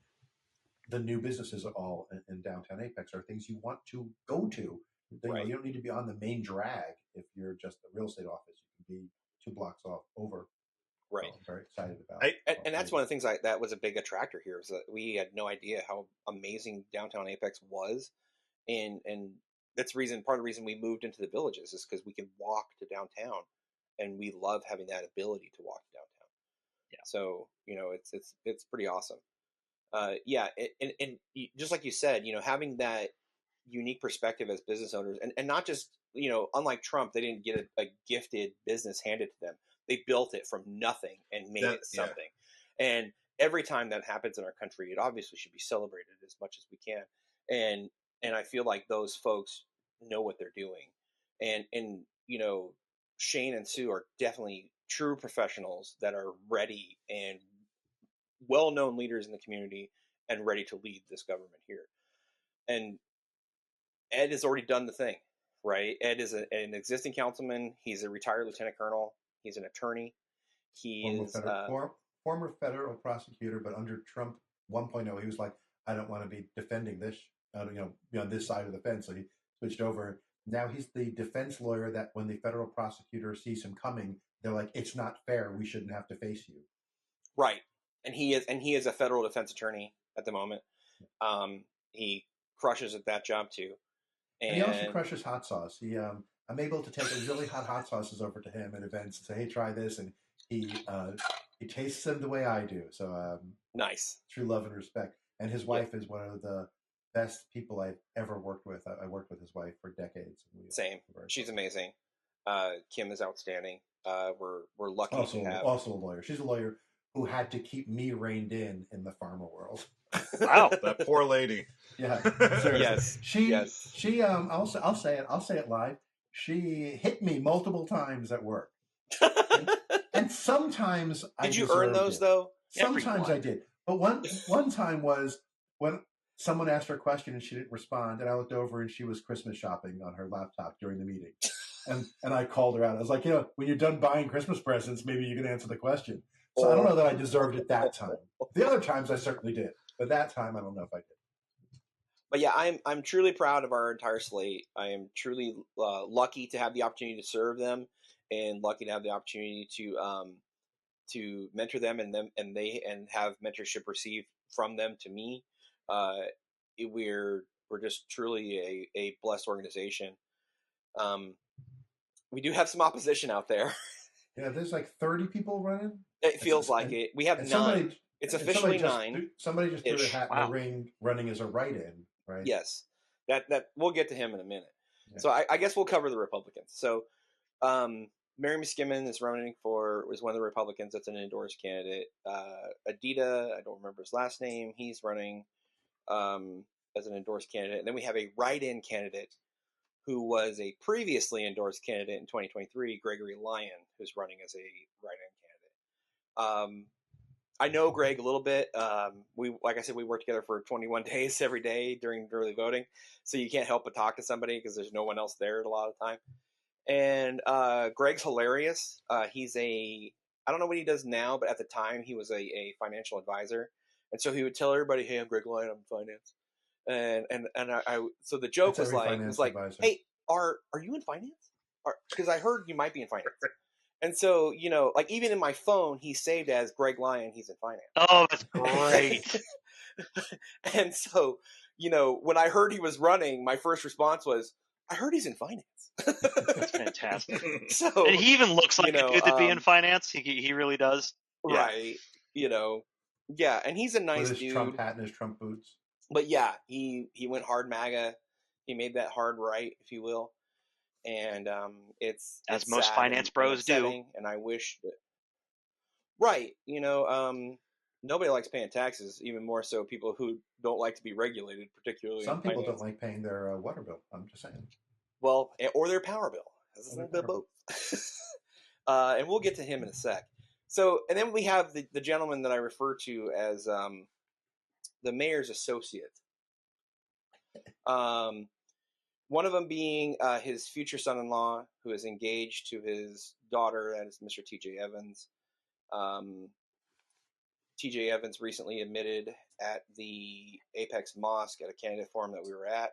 the new businesses all in downtown Apex are things you want to go to. Right. You don't need to be on the main drag if you're just a real estate office. You can be 2 blocks over. Right. So I'm very excited about it. And that's one of the things that was a big attractor here, is that we had no idea how amazing downtown Apex was. And that's part of the reason we moved into the Villages is because we can walk to downtown, and we love having that ability to walk to downtown. Yeah. So, it's pretty awesome. Yeah. And just like you said, having that unique perspective as business owners, and not just, unlike Trump, they didn't get a gifted business handed to them. They built it from nothing and made it something. Yeah. And every time that happens in our country, it obviously should be celebrated as much as we can. And I feel like those folks know what they're doing. And Shane and Sue are definitely true professionals that are ready and well-known leaders in the community and ready to lead this government here. And Ed has already done the thing, right? Ed is an existing councilman. He's a retired lieutenant colonel. He's an attorney. Former federal prosecutor, but under Trump 1.0, he was like, I don't want to be defending this, be on this side of the fence. So he switched over. Now he's the defense lawyer that when the federal prosecutor sees him coming, they're like, it's not fair. We shouldn't have to face you. Right. And he is a federal defense attorney at the moment. He crushes at that job too. And he also crushes hot sauce. I'm able to take really hot sauces over to him at events and say, hey, try this. And he tastes them the way I do. So nice. True love and respect. And his wife is one of the best people I've ever worked with. I worked with his wife for decades. Same. She's amazing. Kim is outstanding. We're lucky also, to have... Also a lawyer. She's a lawyer who had to keep me reined in the pharma world. Wow, that poor lady. Yeah. Yes. She I'll say it live. She hit me multiple times at work. And sometimes did you earn those though? Sometimes I did. But one time was when someone asked her a question and she didn't respond, and I looked over and she was Christmas shopping on her laptop during the meeting. And I called her out. I was like, when you're done buying Christmas presents, maybe you can answer the question. So I don't know that I deserved it that time. The other times I certainly did. But that time I don't know if I did. But yeah, I'm truly proud of our entire slate. I am truly lucky to have the opportunity to serve them, and lucky to have the opportunity to mentor them and have mentorship received from them to me. We're just truly a blessed organization. We do have some opposition out there. Yeah, there's like 30 people running. It feels like it. We have 9. It's officially 9. Somebody just threw a hat in the ring, running as a write-in, right? Yes, that we'll get to him in a minute. Yeah. So I guess we'll cover the Republicans. So Mary Muskimen is running was one of the Republicans that's an endorsed candidate. Adida, I don't remember his last name. He's running as an endorsed candidate. And then we have a write-in candidate who was a previously endorsed candidate in 2023, Gregory Lyon, who's running as a write-in candidate. I know Greg a little bit. Like I said, we worked together for 21 days every day during early voting. So you can't help but talk to somebody because there's no one else there a lot of the time. And Greg's hilarious. I don't know what he does now, but at the time he was a financial advisor. And so he would tell everybody, hey, I'm Greg Lyon, I'm in finance. So the joke was like, hey, are you in finance? Because I heard you might be in finance. And so, like even in my phone, he's saved as Greg Lyon. He's in finance. Oh, that's great. And so, when I heard he was running, my first response was, I heard he's in finance. That's fantastic. So, and he even looks like a dude to be in finance. He really does. Right. Yeah. And he's a nice with his dude. Trump hat and his Trump boots. But yeah, he went hard MAGA. He made that hard right, if you will. And it's as most finance bros do. And I wish that, right, nobody likes paying taxes, even more so people who don't like to be regulated, particularly. Some people don't like paying their water bill. I'm just saying. Well, or their power bill. This is a bit of both. And we'll get to him in a sec. So, and then we have the gentleman that I refer to as the mayor's associate. One of them being his future son-in-law, who is engaged to his daughter, that is Mr. T.J. Evans. T.J. Evans recently admitted at the Apex Mosque at a candidate forum that we were at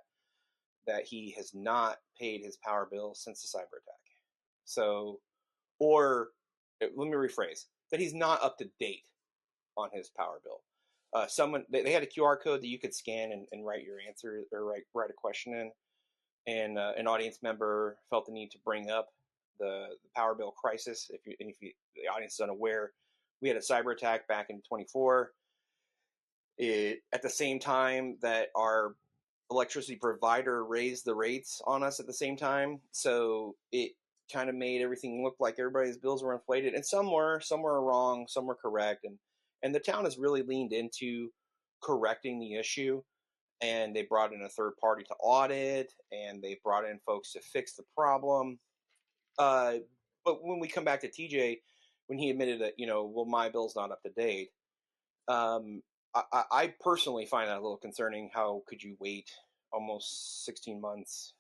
that he has not paid his power bill since the cyber attack. So, or let me rephrase, that he's not up to date on his power bill. Someone they had a QR code that you could scan and write your answer or write a question in, and an audience member felt the need to bring up the power bill crisis. If the audience is unaware, we had a cyber attack back in 24. At the same time that our electricity provider raised the rates on us at the same time, so it kind of made everything look like everybody's bills were inflated, and some were wrong, some were correct, and the town has really leaned into correcting the issue, and they brought in a third party to audit, and they brought in folks to fix the problem. But when we come back to TJ, when he admitted that, well, my bill's not up to date, I personally find that a little concerning. How could you wait almost 16 months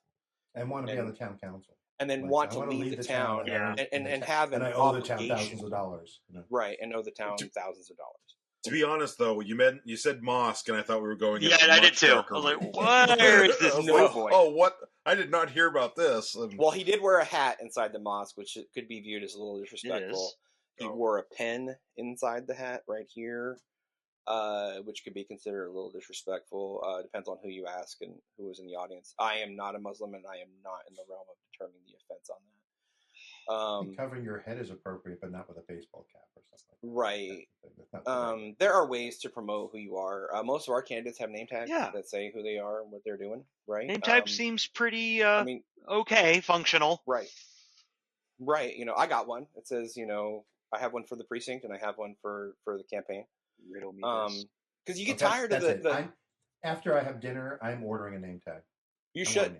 and want to be on the town council, and then want to leave the town, and have an and I owe the town thousands of dollars, right? And owe the town thousands of dollars. To be honest, though, you said mosque, and I thought we were going. Yeah, and I did too. I was like, "Where is this?" Oh, what? I did not hear about this. Well, he did wear a hat inside the mosque, which could be viewed as a little disrespectful. He wore a pen inside the hat right here, which could be considered a little disrespectful. Depends on who you ask and who was in the audience. I am not a Muslim, and I am not in the realm of determining the offense on that. Covering your head is appropriate, but not with a baseball cap or something. Right. There are ways to promote who you are. Most of our candidates have name tags that say who they are and what they're doing. Right. Name tag seems pretty. Okay, functional. Right. Right. I got one. It says, I have one for the precinct and I have one for the campaign. Riddle me this. Because you get tired of the after I have dinner, I'm ordering a name tag. You should.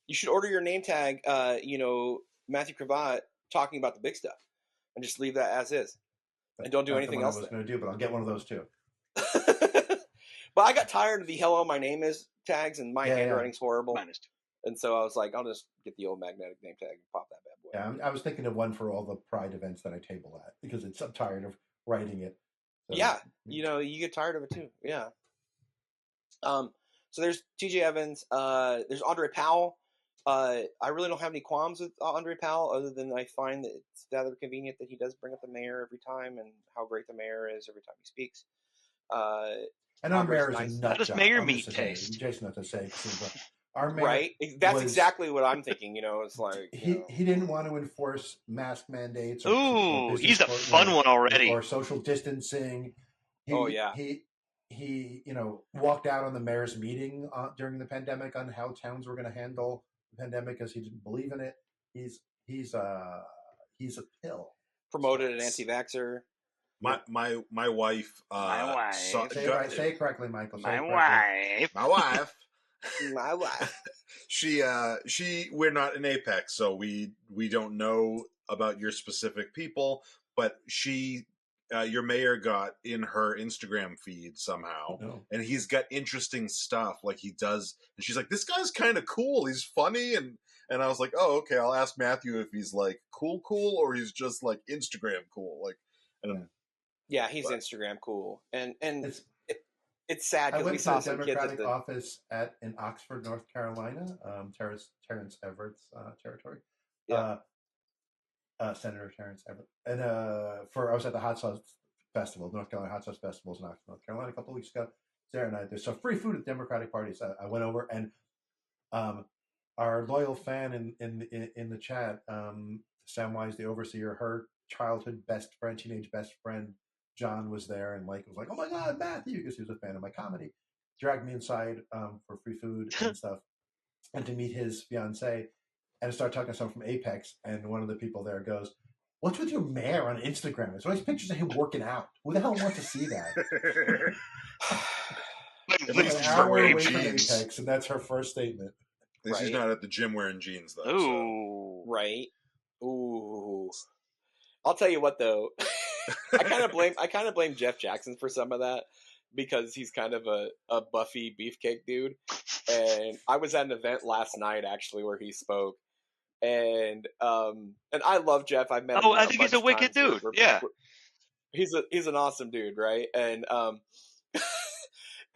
You should order your name tag. Matthew Cravat talking about the big stuff, and just leave that as is, and don't do anything else. I was going to do, but I'll get one of those too. But I got tired of the "Hello, my name is" tags, and my handwriting's horrible. And so I was like, I'll just get the old magnetic name tag and pop that bad boy. Yeah, I was thinking of one for all the Pride events that I table at because I'm tired of writing it. So, yeah, you get tired of it too. Yeah. So there's TJ Evans. There's Andre Powell. I really don't have any qualms with Andre Powell, other than I find that it's rather convenient that he does bring up the mayor every time and how great the mayor is every time he speaks. And our mayor is a nut job. How does mayor meat taste? Jason, not to say, our mayor, right? That's exactly what I'm thinking. It's like he didn't want to enforce mask mandates. Ooh, he's a fun one already. Or social distancing. He walked out on the mayor's meeting during the pandemic on how towns were going to handle the pandemic because he didn't believe in it. He's a pill. Promoted an anti-vaxxer. My wife. Say it correctly, Michael. My wife. My wife. She we're not in Apex, so we don't know about your specific people, but your mayor got in her Instagram feed somehow, and he's got interesting stuff like he does, and she's like, this guy's kind of cool, he's funny, and I was like, oh, okay, I'll ask Matthew if he's like cool or he's just like Instagram cool, like, he's Instagram cool, and it's sad because we saw some kids Democratic office in Oxford, North Carolina, Terrence Everett's territory. Senator Terrence Everett. And I was at the Hot Sauce Festival, North Carolina Hot Sauce Festivals in Oxford, North Carolina, a couple of weeks ago. Sarah and I, there's some free food at Democratic parties. I went over, and our loyal fan in the chat, Samwise, the overseer, her childhood teenage best friend, John, was there, and Mike was like, oh my God, Matthew, because he was a fan of my comedy, dragged me inside for free food and stuff, and to meet his fiancée. And I started talking to someone from Apex, and one of the people there goes, what's with your mayor on Instagram? There's always pictures of him working out. Who the hell wants to see that? At least an he's hour not wearing away from jeans. Apex, and that's her first statement. At least he's not at the gym wearing jeans, though. Ooh. So. Right. Ooh. I'll tell you what, though. I kind of blame Jeff Jackson for some of that, because he's kind of a Buffy beefcake dude. And I was at an event last night, actually, where he spoke. And I love Jeff. I've met him. I think he's a wicked dude. Yeah. He's an awesome dude, right? And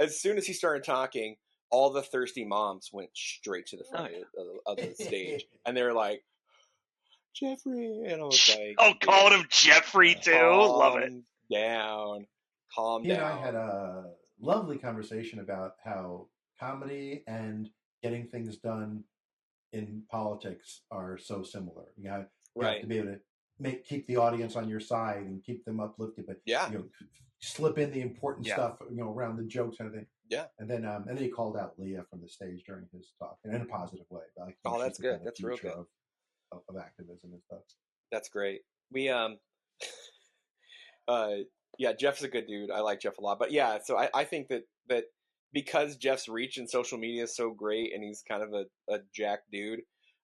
as soon as he started talking, all the thirsty moms went straight to the front of the stage, and they were like, "Jeffrey," and I was like, calling him Jeffrey too. Love it. Calm He down. and I had a lovely conversation about how comedy and getting things done in politics are so similar. You have to be able to keep the audience on your side and keep them uplifted, but slip in the important stuff, around the jokes and everything. Yeah. And then he called out Leah from the stage during his talk, and in a positive way. But that's good. That's real good. Of activism and stuff. That's great. We Jeff's a good dude. I like Jeff a lot. But yeah, so I think that because Jeff's reach in social media is so great and he's kind of a jack dude,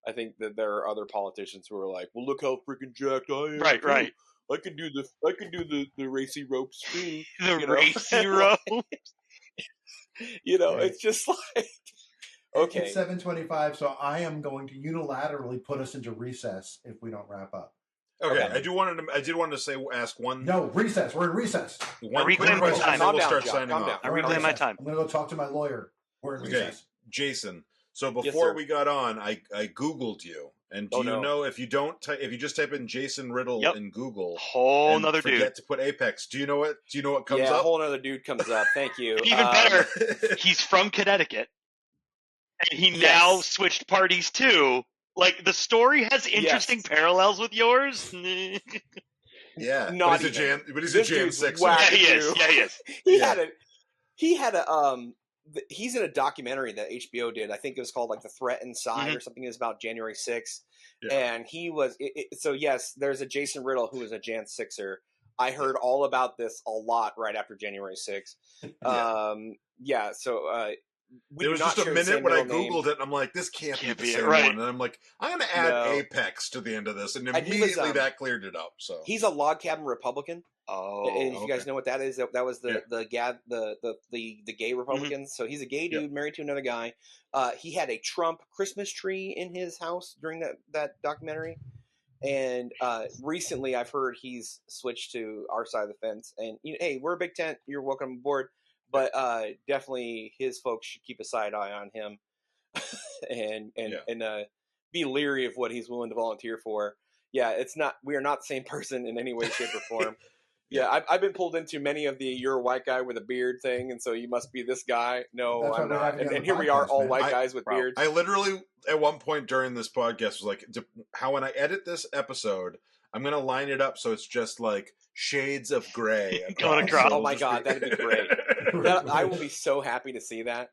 I think that there are other politicians who are like, well, look how freaking jacked I am. Right. I can do the racy ropes too. Racy ropes. It's just like, okay. It's 7:25, so I am going to unilaterally put us into recess if we don't wrap up. Okay, I did want to ask one. No, recess. We're in recess. One quick question, and then we'll start signing off. I'm reclaiming my time. I'm going to go talk to my lawyer. We're in recess. Jason. So before we got on, I Googled you, and do you know if you just type in Jason Riddle in Google, whole nother dude, forget to put Apex, do you know what comes up? Yeah, a whole other dude comes up. Thank you. Even better, he's from Connecticut, and he now switched parties too. Like, the story has interesting parallels with yours. Yeah, but he's a Jan 6. Yeah, he is. He's in a documentary that HBO did. I think it was called like The Threat Inside or something. It was about January 6th. Yeah. And he was so yes, there's a Jason Riddle who is a Jan 6er. I heard all about this a lot right after January 6th. There was just a minute when I Googled it, and I'm like, this can't be the same one. And I'm like, I'm going to add Apex to the end of this, and immediately that cleared it up. So he's a log cabin Republican. Oh, and if you guys know what that is, that was the gay Republicans. So he's a gay dude married to another guy. He had a Trump Christmas tree in his house during that documentary. And recently, I've heard he's switched to our side of the fence. And hey, we're a big tent. You're welcome aboard. But definitely, his folks should keep a side eye on him, and be leery of what he's willing to volunteer for. Yeah, we are not the same person in any way, shape, or form. I've been pulled into many of the "you're a white guy with a beard" thing, and so you must be this guy. No, I'm not. And here we are, all white guys with beards. I literally, at one point during this podcast, was like, "How when I edit this episode, I'm going to line it up so it's just like shades of gray going across." Oh my god, that'd be great. I will be so happy to see that.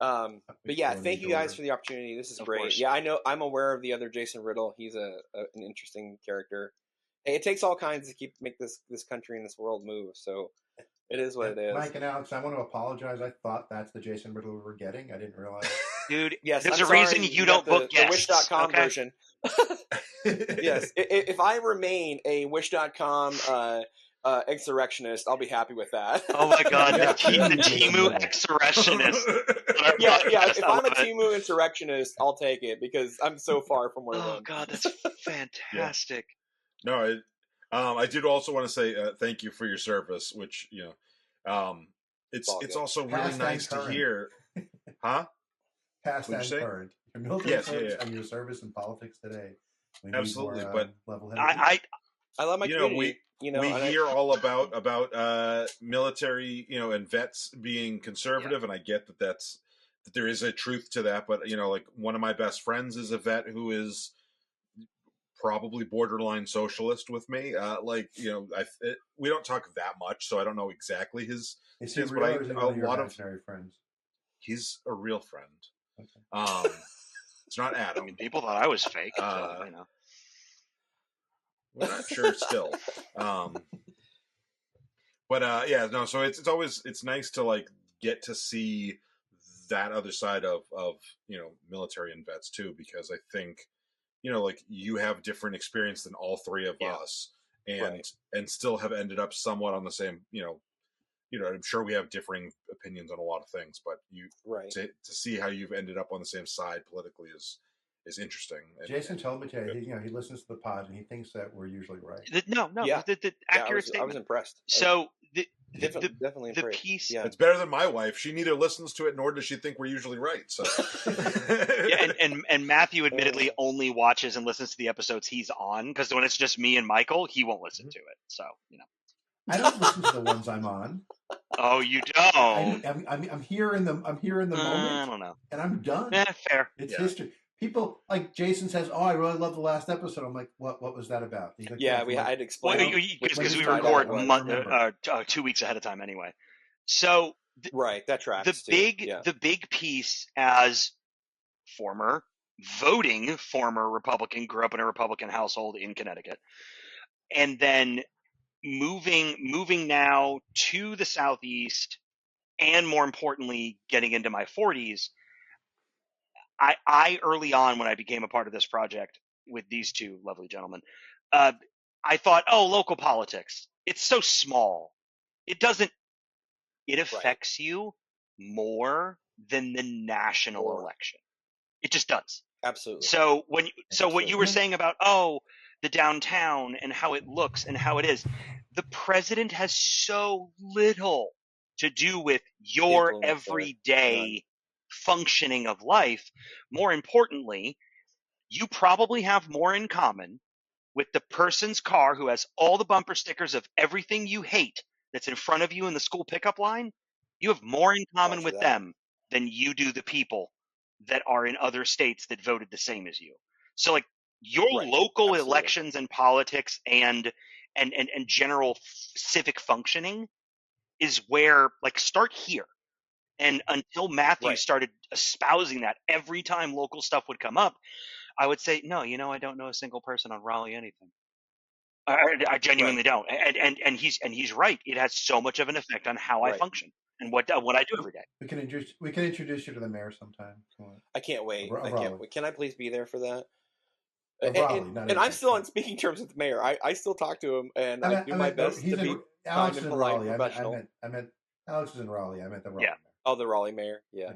But yeah, thank you guys for the opportunity. This is great. Course. Yeah, I know. I'm aware of the other Jason Riddle. He's an interesting character. Hey, it takes all kinds to make this country and this world move. So it is what it is. Mike and Alex, I want to apologize. I thought that's the Jason Riddle we were getting. I didn't realize. Dude, yes, there's a reason you don't book guests. The Wish.com version. Yes, if I remain a Wish.com insurrectionist, I'll be happy with that. Oh my god, the Timu insurrectionist. Yeah. If I'm a Timu insurrectionist, I'll take it because I'm so far from one of them. Oh god, that's fantastic. No, I did also want to say thank you for your service, which it's also really nice to hear, huh? Past and current, your military service and your service in politics today. Absolutely, more, but I love my community. We hear all about military, and vets being conservative, and I get that there is a truth to that. But like one of my best friends is a vet who is probably borderline socialist with me. We don't talk that much, so I don't know exactly his. Is he real, or is it a lot of friends? He's a real friend. Okay. It's not Adam. I mean, people thought I was fake. We're not sure still. So it's nice to like get to see that other side of military and vets too, because I think like you have different experience than all three of us, and still have ended up somewhat on the same I'm sure we have differing opinions on a lot of things, but to see how you've ended up on the same side politically is interesting. Jason told me he listens to the pod and he thinks that we're usually right. No, the accurate I was impressed. So Definitely the afraid. piece. Yeah. It's better than my wife. She neither listens to it nor does she think we're usually right. So, Yeah, and Matthew admittedly only watches and listens to the episodes he's on, because when it's just me and Michael, he won't listen to it. So I don't listen to the ones I'm on. Oh, you don't? I'm here in the moment. I don't know. And I'm done. Fair. It's history. People like Jason says, "Oh, I really love the last episode." I'm like, "What was that about?" He's like, Yeah, I'd explain because we record 2 weeks ahead of time anyway. So right, that tracks. The big piece as former Republican, grew up in a Republican household in Connecticut, and then moving now to the Southeast, and more importantly, getting into my 40s. I early on, when I became a part of this project with these two lovely gentlemen, I thought, local politics, it's so small. It affects you more than the national election. It just does. Absolutely. So what you were saying about, the downtown and how it looks and how it is, the president has so little to do with your everyday functioning of life. More importantly, you probably have more in common with the person's car who has all the bumper stickers of everything you hate that's in front of you in the school pickup line. You have more in common with them than you do the people that are in other states that voted the same as you. So like your local elections and politics and general civic functioning is where, like, start here. And until Matthew started espousing that every time local stuff would come up, I would say, no, I don't know a single person on Raleigh anything. I genuinely don't. And he's right. It has so much of an effect on how I function and what I do every day. We can introduce you to the mayor sometime. I can't wait. I can't wait. Can I please be there for that? And I'm still on speaking terms with the mayor. I still talk to him, and I do my best to be Alex kind is and in polite Raleigh. and professional. I meant Alex is in Raleigh. I meant the Raleigh mayor. Oh, the Raleigh mayor. Yeah.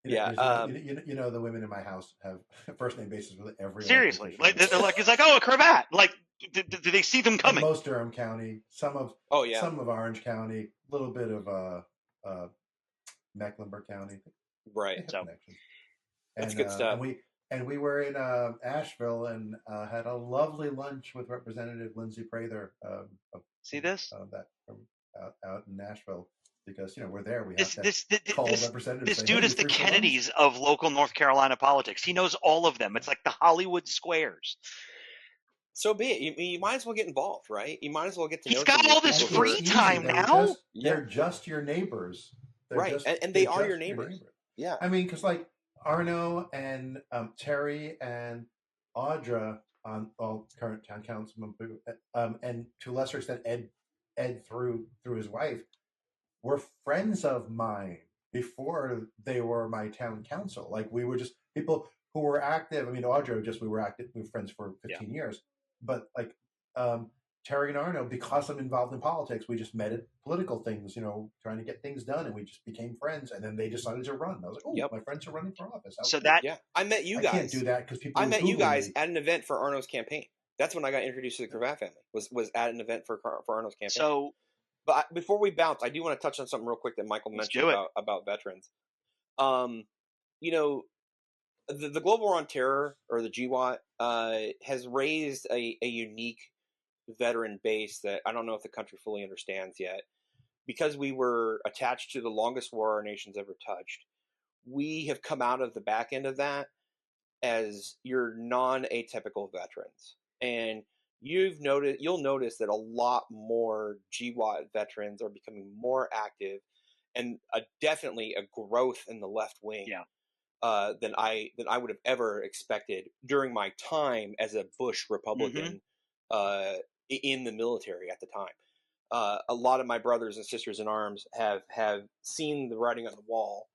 You know, the women in my house have first name basis with every. Seriously, like they're like, it's like, a cravat. Like, do they see them coming? In most Durham County, some of Orange County, a little bit of Mecklenburg County. Right. So that's good stuff. And we were in Asheville and had a lovely lunch with Representative Lindsay Prather. See this? That out in Nashville. Because we're there, we have to call representatives. This dude is the Kennedys of local North Carolina politics. He knows all of them. It's like the Hollywood squares. So be it. You might as well get involved, right? You might as well get to know. He's got all this free time now. They're just your neighbors, right? And they are your neighbors. Yeah, I mean, because like Arno and Terry and Audra, all current town councilmen, and to a lesser extent Ed through his wife, were friends of mine before they were my town council. Like we were just people who were active. I mean, Audrey, we were friends for 15 years. But like Terry and Arno, because I'm involved in politics, we just met at political things, trying to get things done, and we just became friends. And then they decided to run. I was like, my friends are running for office. I met you guys. I can't do that because people. I met you guys at an event for Arno's campaign. That's when I got introduced to the Cravat family. Was at an event for Arno's campaign. So. But before we bounce, I do want to touch on something real quick that Michael mentioned about veterans. The Global War on Terror, or the GWOT, has raised a unique veteran base that I don't know if the country fully understands yet. Because we were attached to the longest war our nation's ever touched, we have come out of the back end of that as your non-atypical veterans. And you'll notice that a lot more GWOT veterans are becoming more active, and definitely a growth in the left wing than I would have ever expected during my time as a Bush Republican in the military at the time. A lot of my brothers and sisters in arms have seen the writing on the wall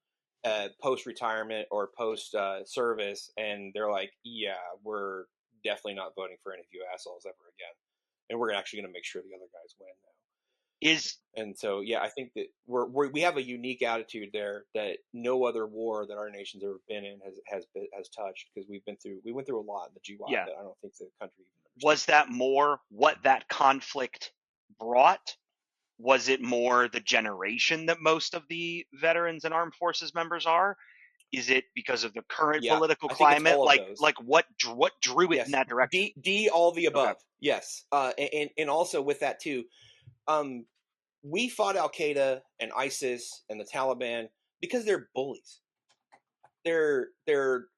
post retirement or post service, and they're like, yeah, we're definitely not voting for any of you assholes ever again, and we're actually going to make sure the other guys win now. And so, I think that we have a unique attitude there that no other war that our nation's ever been in has touched, because we went through a lot in the GWOT that I don't think the country even understands. Was that more what that conflict brought, Was it more the generation that most of the veterans and armed forces members are? Is it because of the current political I think it's climate? all of those. What drew it in that direction? D, all the above. Okay. Yes. And also with that too, we fought Al Qaeda and ISIS and the Taliban because they're bullies. They're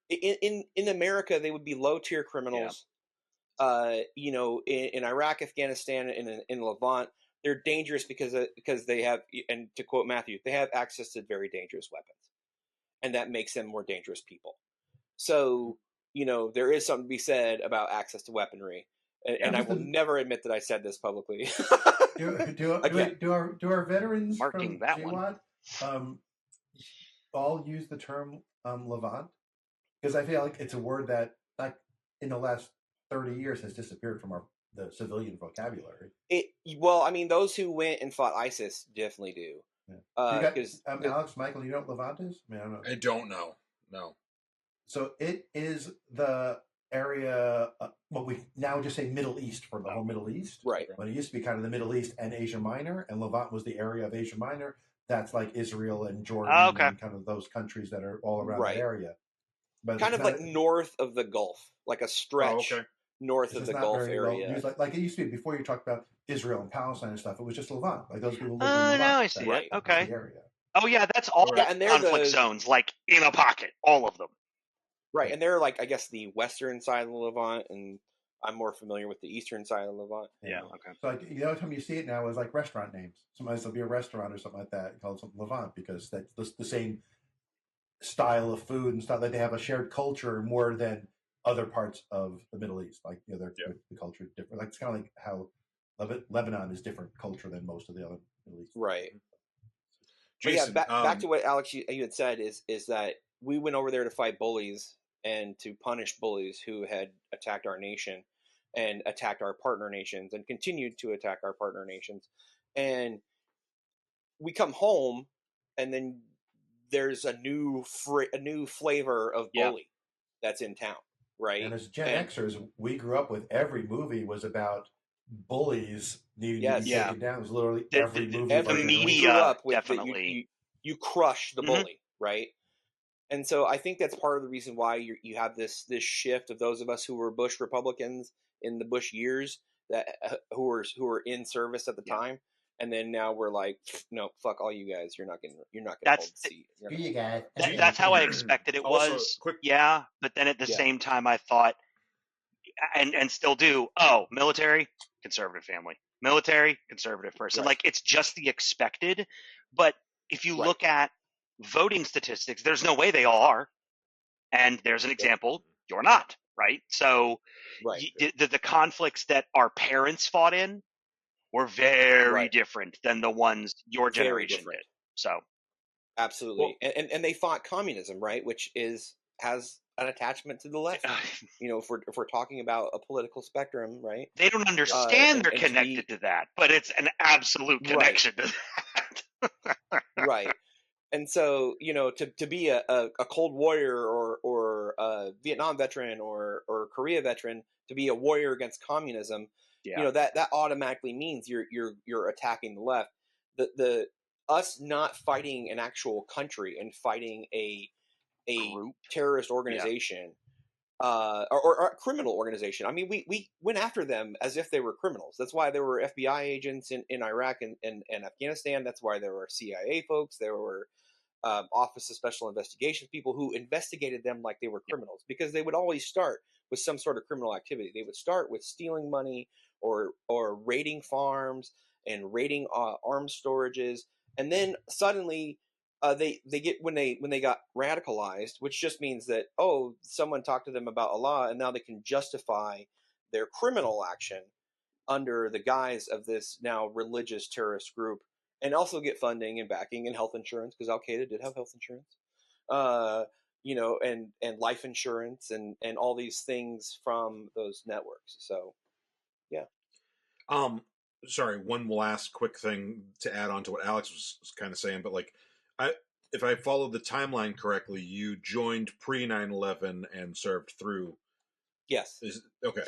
in America, they would be low tier criminals. Yeah. In Iraq, Afghanistan, and in Levant, they're dangerous because they have, and to quote Matthew, they have access to very dangerous weapons, and that makes them more dangerous people. So, there is something to be said about access to weaponry, and I will never admit that I said this publicly. do our veterans marking from that GWAT all use the term Levant? Because I feel like it's a word that, like, in the last 30 years has disappeared from the civilian vocabulary. Those who went and fought ISIS definitely do. Yeah. Alex, Michael, you know what Levant is? I mean, I don't know. I don't know. No. So it is the area, what we now just say Middle East for the whole Middle East. Right. But it used to be kind of the Middle East and Asia Minor, and Levant was the area of Asia Minor. That's like Israel and Jordan and kind of those countries that are all around that area. But kind of like north of the Gulf, like a stretch north of the Gulf area. Like it used to be before you talked about Israel and Palestine and stuff. It was just Levant. Like those people lived in Oh, Levant. now I see it. Okay. Area. Oh, yeah, that's all and conflict zones, like in a pocket, all of them. Right, and they're like, I guess, the western side of the Levant, and I'm more familiar with the eastern side of the Levant. Yeah, okay. So, like, the other time you see it now is like restaurant names. Sometimes there'll be a restaurant or something like that called something Levant because that's the same style of food and stuff. Like they have a shared culture more than other parts of the Middle East. Like, the culture is different. Like, it's kind of like how Lebanon is different culture than most of the other Middle East. Right. Jason, but back to what Alex you had said is that we went over there to fight bullies and to punish bullies who had attacked our nation and attacked our partner nations and continued to attack our partner nations. And we come home, and then there's a new flavor of bully that's in town, right? And as Gen Xers, we grew up with every movie was about bullies needing to be taken down. It was literally every movie. The media, we grew up with definitely. You crush the bully, right? And so I think that's part of the reason why you have this shift of those of us who were Bush Republicans in the Bush years that who were in service at the time, and then now we're like, no, fuck all you guys. You're not gonna hold the seat. You guys. That's how I expected it was. But then at the same time, I thought, and still do. Oh, military, conservative family, military, conservative person. Like, it's just the expected. But if you look at voting statistics, there's no way they all are. And there's an example, you're not, right? So the conflicts that our parents fought in were very different than the ones your generation did. So absolutely. And they fought communism, right? Which has an attachment to the left. If we're talking about a political spectrum, right? They don't understand they're connected to that, but it's an absolute connection to that. Right. And so, to be a Cold Warrior or a Vietnam veteran or Korea veteran, to be a warrior against communism, that automatically means you're attacking the left. The us not fighting an actual country and fighting a group, terrorist organization, or a criminal organization. I mean, we went after them as if they were criminals. That's why there were FBI agents in Iraq and Afghanistan. That's why there were CIA folks. There were Office of Special Investigations people who investigated them like they were criminals, because they would always start with some sort of criminal activity. They would start with stealing money or raiding farms and raiding arms storages, and then suddenly they get when they got radicalized, which just means that someone talked to them about Allah, and now they can justify their criminal action under the guise of this now religious terrorist group. And also get funding and backing and health insurance, because Al Qaeda did have health insurance, and life insurance and all these things from those networks. So, yeah. Sorry, one last quick thing to add on to what Alex was kind of saying, but like, if I followed the timeline correctly, you joined pre 9/11 and served through. Yes. Okay.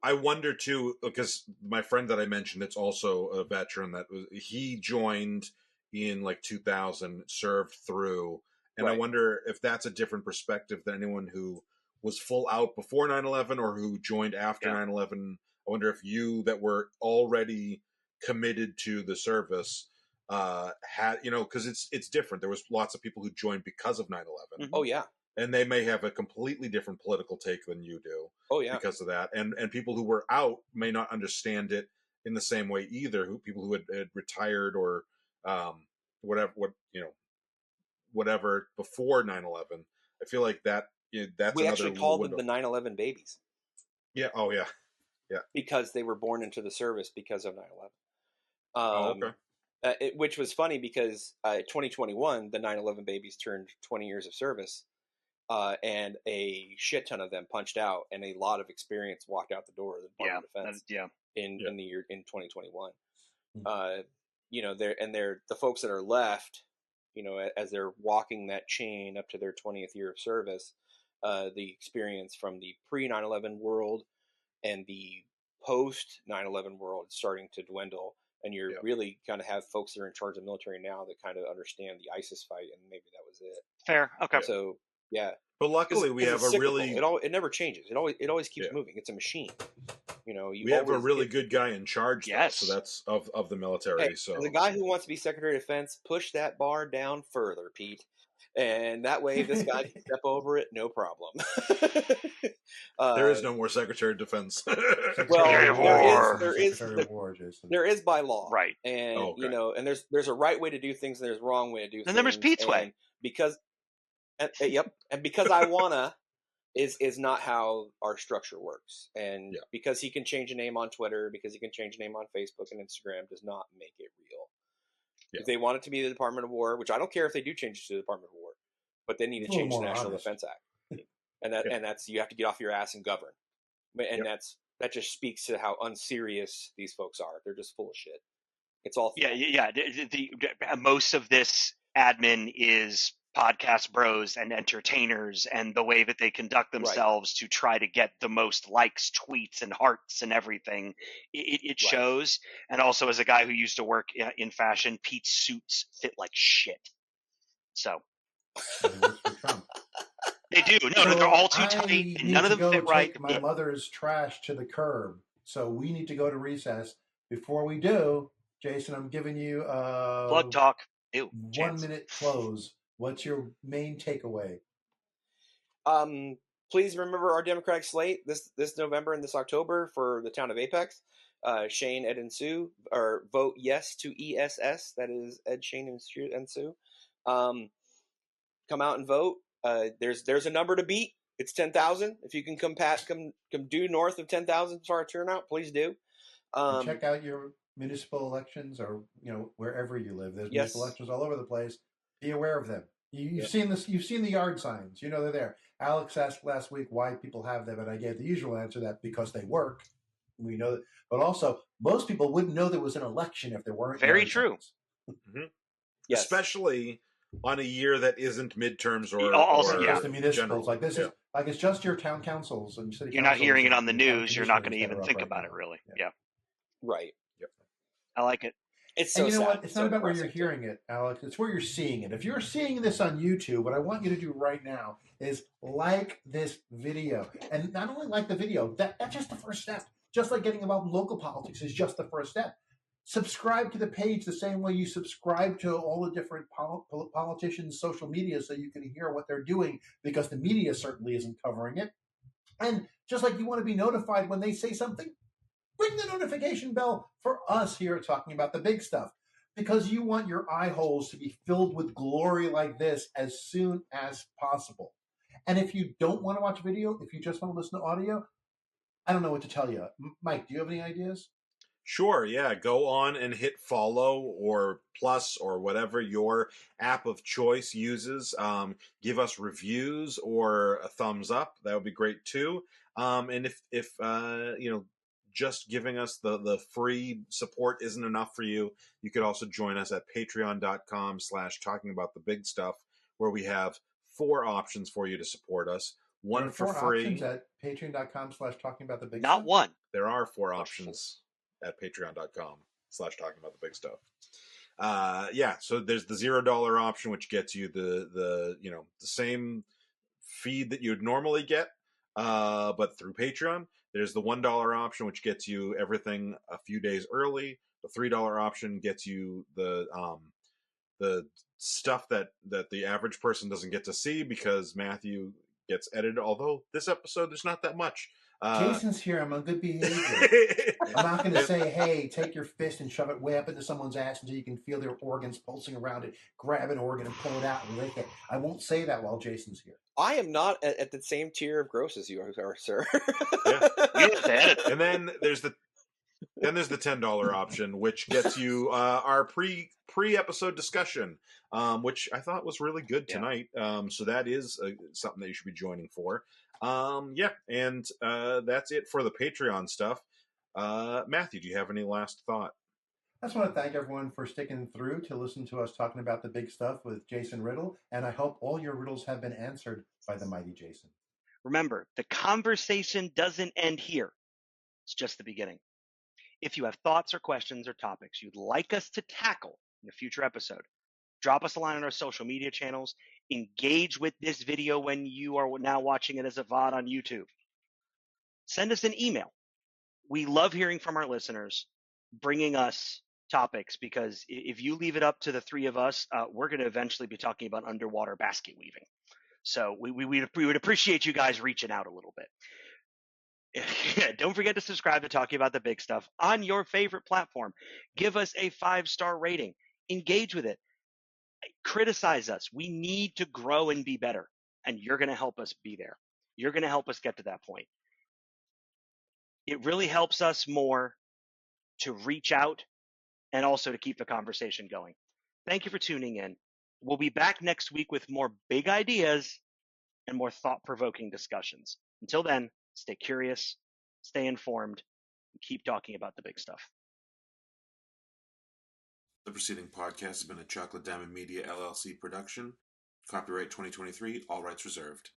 I wonder too, because my friend that I mentioned, it's also a veteran he joined in like 2000, served through, and I wonder if that's a different perspective than anyone who was full out before 9/11 or who joined after 9/11. I wonder if you that were already committed to the service had, because it's different. There was lots of people who joined because of 9/11. Oh yeah. And they may have a completely different political take than you do. Oh yeah. Because of that. And people who were out may not understand it in the same way either. People who had retired or whatever before 9/11. I feel like that's we another actually called window. them the 9/11 babies. Yeah. Oh yeah. Yeah. Because they were born into the service because of 9/11. Okay. Which was funny because 2021, the 9/11 babies turned 20 years of service. And a shit ton of them punched out, and a lot of experience walked out the door of the Department of Defense in the year in 2021. They're the folks that are left, as they're walking that chain up to their 20th year of service, the experience from the pre 9/11 world and the post 9/11 world is starting to dwindle, and you're really kind of have folks that are in charge of the military now that kind of understand the ISIS fight, and maybe that was it. Fair. Okay. So yeah. But luckily, we have a really it never changes. It always keeps moving. It's a machine. We have a really good guy in charge. Yes. So that's of the military. Hey, so the guy who wants to be Secretary of Defense, push that bar down further, Pete, and that way this guy can step over it, no problem. There is no more Secretary of Defense. Well, there is by law, right? And and there's a right way to do things, and there's a wrong way to do things. And then there's Pete's way. And because I wanna is not how our structure works. And because he can change a name on Twitter, because he can change a name on Facebook and Instagram, does not make it real. Yeah. If they want it to be the Department of War, which I don't care if they do change it to the Department of War, but they need to change the National Defense Act. And that's you have to get off your ass and govern. And that just speaks to how unserious these folks are. They're just full of shit. It's all most of this admin is podcast bros and entertainers, and the way that they conduct themselves to try to get the most likes, tweets, and hearts and everything. It shows. And also, as a guy who used to work in fashion, Pete's suits fit like shit. So they do. No, they're all too tight, and none of them fit right. My mother's trash to the curb. So we need to go to recess. Before we do, Jason, I'm giving you plug talk. 1 minute close. What's your main takeaway? Please remember our Democratic slate this November and this October for the town of Apex. Shane, Ed, and Sue, or vote yes to ESS. That is Ed, Shane, and Sue. Come out and vote. There's a number to beat. It's 10,000. If you can come due north of 10,000 for our turnout, please do. Check out your municipal elections, or wherever you live. There's municipal elections all over the place. Be aware of them. You've seen this. You've seen the yard signs. You know they're there. Alex asked last week why people have them, and I gave the usual answer that because they work. We know that, but also most people wouldn't know there was an election if there weren't. Very true. Mm-hmm. Yes. Especially on a year that isn't midterms or just the municipals. Like this is like it's just your town councils and city. You're not hearing it on the news. You're not going to even think about it, really. Yeah. Right. Yep. I like it. It's so and you know sad. what? It's not about where you're hearing it, Alex. It's where you're seeing it. If you're seeing this on YouTube, what I want you to do right now is like this video. And not only like the video, that's just the first step. Just like getting involved in local politics is just the first step. Subscribe to the page the same way you subscribe to all the different politicians' social media so you can hear what they're doing, because the media certainly isn't covering it. And just like you want to be notified when they say something, ring the notification bell for us here talking about the big stuff, because you want your eye holes to be filled with glory like this as soon as possible. And if you don't want to watch video, if you just want to listen to audio, I don't know what to tell you. Mike, do you have any ideas? Sure, yeah. Go on and hit follow or plus or whatever your app of choice uses. Give us reviews or a thumbs up. That would be great too. And if just giving us the free support isn't enough for you, you could also join us at patreon.com/talkingaboutthebigstuff, where we have 4 options for you to support us. one for free. Options at patreon.com/talking about the big Not stuff. one. There are 4 options at patreon.com/talking about the big stuff. So there's the $0 option, which gets you the same feed that you'd normally get, but through Patreon. There's the $1 option, which gets you everything a few days early. The $3 option gets you the stuff that the average person doesn't get to see because Matthew gets edited. Although this episode, there's not that much. Jason's here. I'm on good behavior. I'm not going to say, hey, take your fist and shove it way up into someone's ass until you can feel their organs pulsing around it. Grab an organ and pull it out and lick it. I won't say that while Jason's here. I am not at the same tier of gross as you are, sir. Yeah. You have to edit. And then there's the $10 option, which gets you our pre-episode discussion, which I thought was really good tonight. So that is something that you should be joining for. And that's it for the Patreon stuff. Matthew, do you have any last thought? I just want to thank everyone for sticking through to listen to us talking about the big stuff with Jason Riddle, and I hope all your riddles have been answered by the mighty Jason. Remember, the conversation doesn't end here. It's just the beginning. If you have thoughts or questions or topics you'd like us to tackle in a future episode, drop us a line on our social media channels. Engage with this video when you are now watching it as a VOD on YouTube. Send us an email. We love hearing from our listeners, bringing us topics, because if you leave it up to the three of us, we're going to eventually be talking about underwater basket weaving. So we would appreciate you guys reaching out a little bit. Don't forget to subscribe to Talking About the Big Stuff on your favorite platform. Give us a 5-star rating. Engage with it. Criticize us. We need to grow and be better, and you're going to help us be there. You're going to help us get to that point. It really helps us more to reach out and also to keep the conversation going. Thank you for tuning in. We'll be back next week with more big ideas and more thought-provoking discussions. Until then, stay curious, stay informed, and keep talking about the big stuff. The preceding podcast has been a Chocolate Diamond Media LLC production. Copyright 2023, all rights reserved.